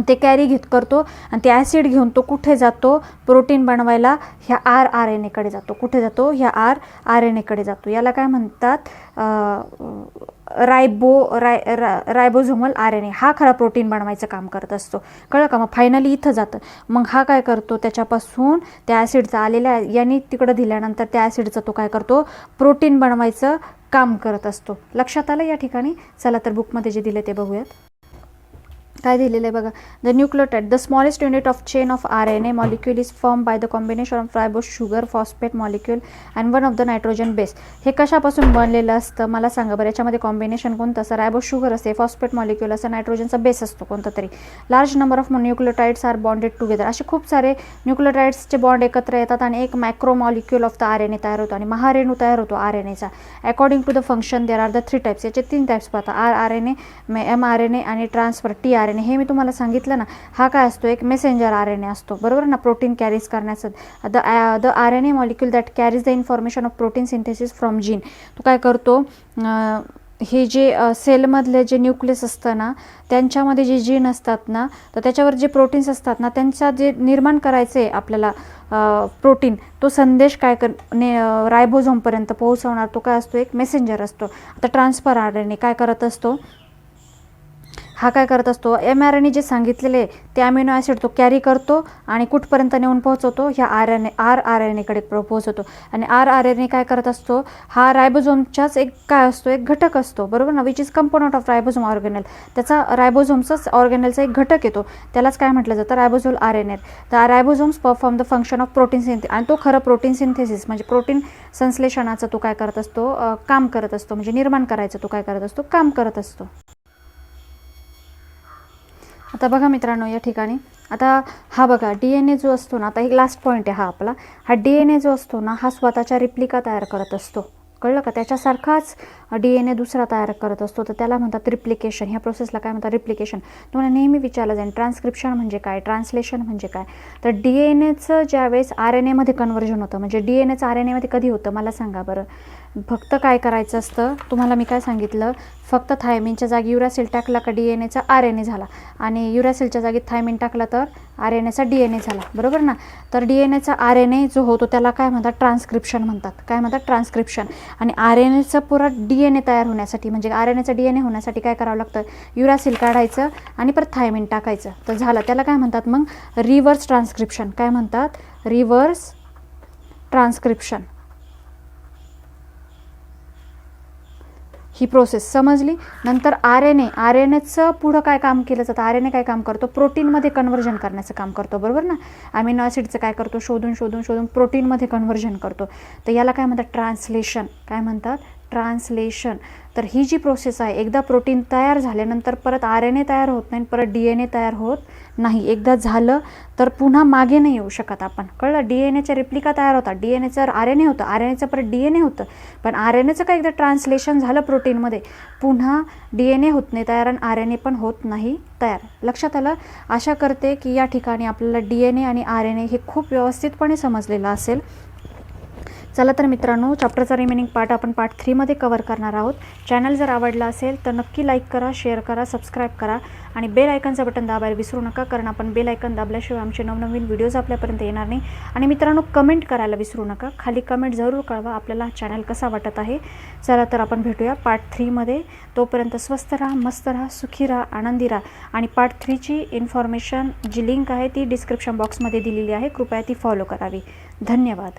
ते कॅरी करतो आणि ते ॲसिड घेऊन तो कुठे जातो? प्रोटीन बनवायला ह्या rRNAकडे जातो. कुठे जातो? ह्या rRNAकडे जातो. याला काय म्हणतात? रायबोझोमल RNA. हा खरा प्रोटीन बनवायचं काम करत असतो, कळलं का. मग फायनली इथं जातं. मग हा काय करतो? त्याच्यापासून त्या ॲसिडचा आलेल्या यांनी तिकडं दिल्यानंतर त्या ॲसिडचं तो काय करतो? प्रोटीन बनवायचं काम करत असतो. लक्षात आलं या ठिकाणी? चला तर बुकमध्ये जे दिले ते बघूयात. काय दिलेलं आहे बघा. The nucleotide, the smallest unit of chain of RNA molecule is form by the combination of ribose sugar phosphate molecule and one of the nitrogen base. हे कशापासून बनलेलं असतं मला सांगा बरं. याच्यामध्ये कॉम्बिनेशन कोणतं असं? रायबोज शुगर असते, फॉस्फेट मॉलिक्यूल असं, नायट्रोजनचा बेस असतो कोणता तरी. Large number of nucleotides are bonded together. असे खूप सारे न्यूक्लियोटाइड्सचे बॉन्ड एकत्र येतात आणि एक macro molecule of the RNA तयार होतो आणि महारेणू तयार होतो RNAचा. According to the function there are the 3 types. याचे 3 टाइप्स पाहता, rRNA, mRNA आणि ट्रान्सफर tRNA. हे मी तुम्हाला सांगितलं ना, हा काय असतो? एक मेसेंजर RNA असतो, बरोबर ना, प्रोटीन कॅरीज करण्याचं. The RNA molecule that carries the information of protein synthesis from gene. तो काय करतो? हे जे सेलमधले जे न्यूक्लियस असतं ना, त्यांच्यामध्ये जे जीन असतात ना, तर त्याच्यावर जे प्रोटीन्स असतात ना, त्यांचा जे निर्माण करायचं आहे आपल्याला प्रोटीन, तो संदेश काय रायबोझोमपर्यंत पोहोचवणार तो काय असतो? एक मेसेंजर असतो. आता ट्रान्सफर RNA काय करत असतो? हा काय करत असतो? mRNA जे सांगितलेले ते अमिनो ॲसिड तो कॅरी करतो आणि कुठपर्यंत नेऊन पोहोचवतो? ह्या rRNAकडे पोहोचवतो. आणि rRNA काय करत असतो? हा रायबोझोमचाच एक काय असतो? एक घटक असतो, बरोबर ना, which is component of ribosome organelle. त्याचा रायबोझोमचाच ऑर्गेनेलचा एक घटक येतो, त्यालाच काय म्हटलं जातं? रायबोझोल RNA. तर ribosomes perform the function of protein synthesis. आणि तो खरं प्रोटीन सिंथेसिस म्हणजे प्रोटीन संश्लेषणाचं तो काय करत असतो? काम करत असतो, म्हणजे निर्माण करायचं तो काय करत असतो? काम करत असतो. आता बघा मित्रांनो या ठिकाणी, आता हा बघा DNA जो असतो ना, आता एक लास्ट पॉईंट आहे हा आपला. हा DNA जो असतो ना, हा स्वतःच्या रिप्लिका तयार करत असतो, कळलं का. त्याच्यासारखाच DNA दुसरा तयार करत असतो, तर त्याला म्हणतात रिप्लिकेशन. ह्या प्रोसेसला काय म्हणतात? रिप्लिकेशन. तुम्हाला नेहमी विचारलं जाईल ट्रान्सक्रिप्शन म्हणजे काय, ट्रान्सलेशन म्हणजे काय. तर DNAचं ज्यावेळेस RNAमध्ये कन्व्हर्जन होतं, म्हणजे DNAचं RNAमध्ये कधी होतं मला सांगा बरं. फक्त काय करायचं असतं तुम्हाला, मी काय सांगितलं, फक्त थायमिनच्या जागी युरासिल टाकला का DNAचा RNA झाला, आणि युरासिलच्या जागी थायमिन टाकला तर RNAचा DNA झाला, बरोबर ना. तर DNAचा RNA जो होतो त्याला काय म्हणतात? ट्रान्सक्रिप्शन म्हणतात. काय म्हणतात? ट्रान्सक्रिप्शन. आणि RNAचा पुरा DNA तयार होण्यासाठी, म्हणजे RNAचा DNA होण्यासाठी काय करावं लागतं? युरासिल काढायचं आणि परत थायमिन टाकायचं, तर झालं. त्याला काय म्हणतात मग? Reverse transcription. काय म्हणतात? Reverse transcription. ही प्रोसेस समजली. नंतर RNAचं पुढं काय काम केलं जातं? RNA काय काम करतो? प्रोटीनमध्ये कन्व्हर्जन करण्याचं काम करतो, बरोबर ना. अमिनो ॲसिडचं काय करतो? शोधून प्रोटीनमध्ये कन्व्हर्जन करतो. तर याला काय म्हणतात? ट्रान्सलेशन. काय म्हणतात? ट्रान्सलेशन. तर ही जी प्रोसेस आहे, एकदा प्रोटीन तयार झाल्यानंतर परत RNA तयार होत नाही, परत DNA तयार होत नाही. एकदा झालं तर पुन्हा मागे नाही येऊ शकत आपण. कळलं? DNAच्या रेप्लिका तयार होतात, DNAचं RNA होतं, RNAचं परत DNA होतं. पण RNAचं काय एकदा ट्रान्सलेशन झालं प्रोटीनमध्ये, पुन्हा DNA होत नाही तयार आणि RNA पण होत नाही तयार. लक्षात आलं? आशा करते की या ठिकाणी आपल्याला DNA आणि RNA हे खूप व्यवस्थितपणे समजलेलं असेल. चला तर मित्रांनो, चॅप्टरचा रिमेनिंग पार्ट आपण पार्ट 3 मध्ये कव्हर करणार आहोत. चॅनल जर आवडला असेल तर नक्की लाईक करा, शेअर करा, सबस्क्राईब करा आणि बेल आयकॉनचं बटन दाबायला विसरू नका, कारण आपण बेल आयकॉन दाबल्याशिवाय आमचे नवनवीन व्हिडिओज आपल्यापर्यंत येणार नाही. आणि मित्रांनो, कमेंट करायला विसरू नका. खाली कमेंट जरूर कळवा आपल्याला चॅनल कसा वाटत आहे. चला तर आपण भेटूया पार्ट 3 मध्ये. तोपर्यंत स्वस्त राहा, मस्त राहा, सुखी राहा, आनंदी राहा. आणि पार्ट 3 ची इन्फॉर्मेशन जी लिंक आहे ती डिस्क्रिप्शन बॉक्समध्ये दिलेली आहे. कृपया ती फॉलो करावी. धन्यवाद.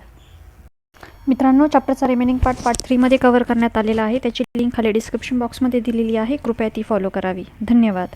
मित्रांनो, चॅप्टरचा रिमेनिंग पार्ट 3 मध्ये कव्हर करण्यात आलेला आहे. त्याची लिंक खाली डिस्क्रिप्शन बॉक्समध्ये दिलेली आहे. कृपया ती फॉलो करावी. धन्यवाद.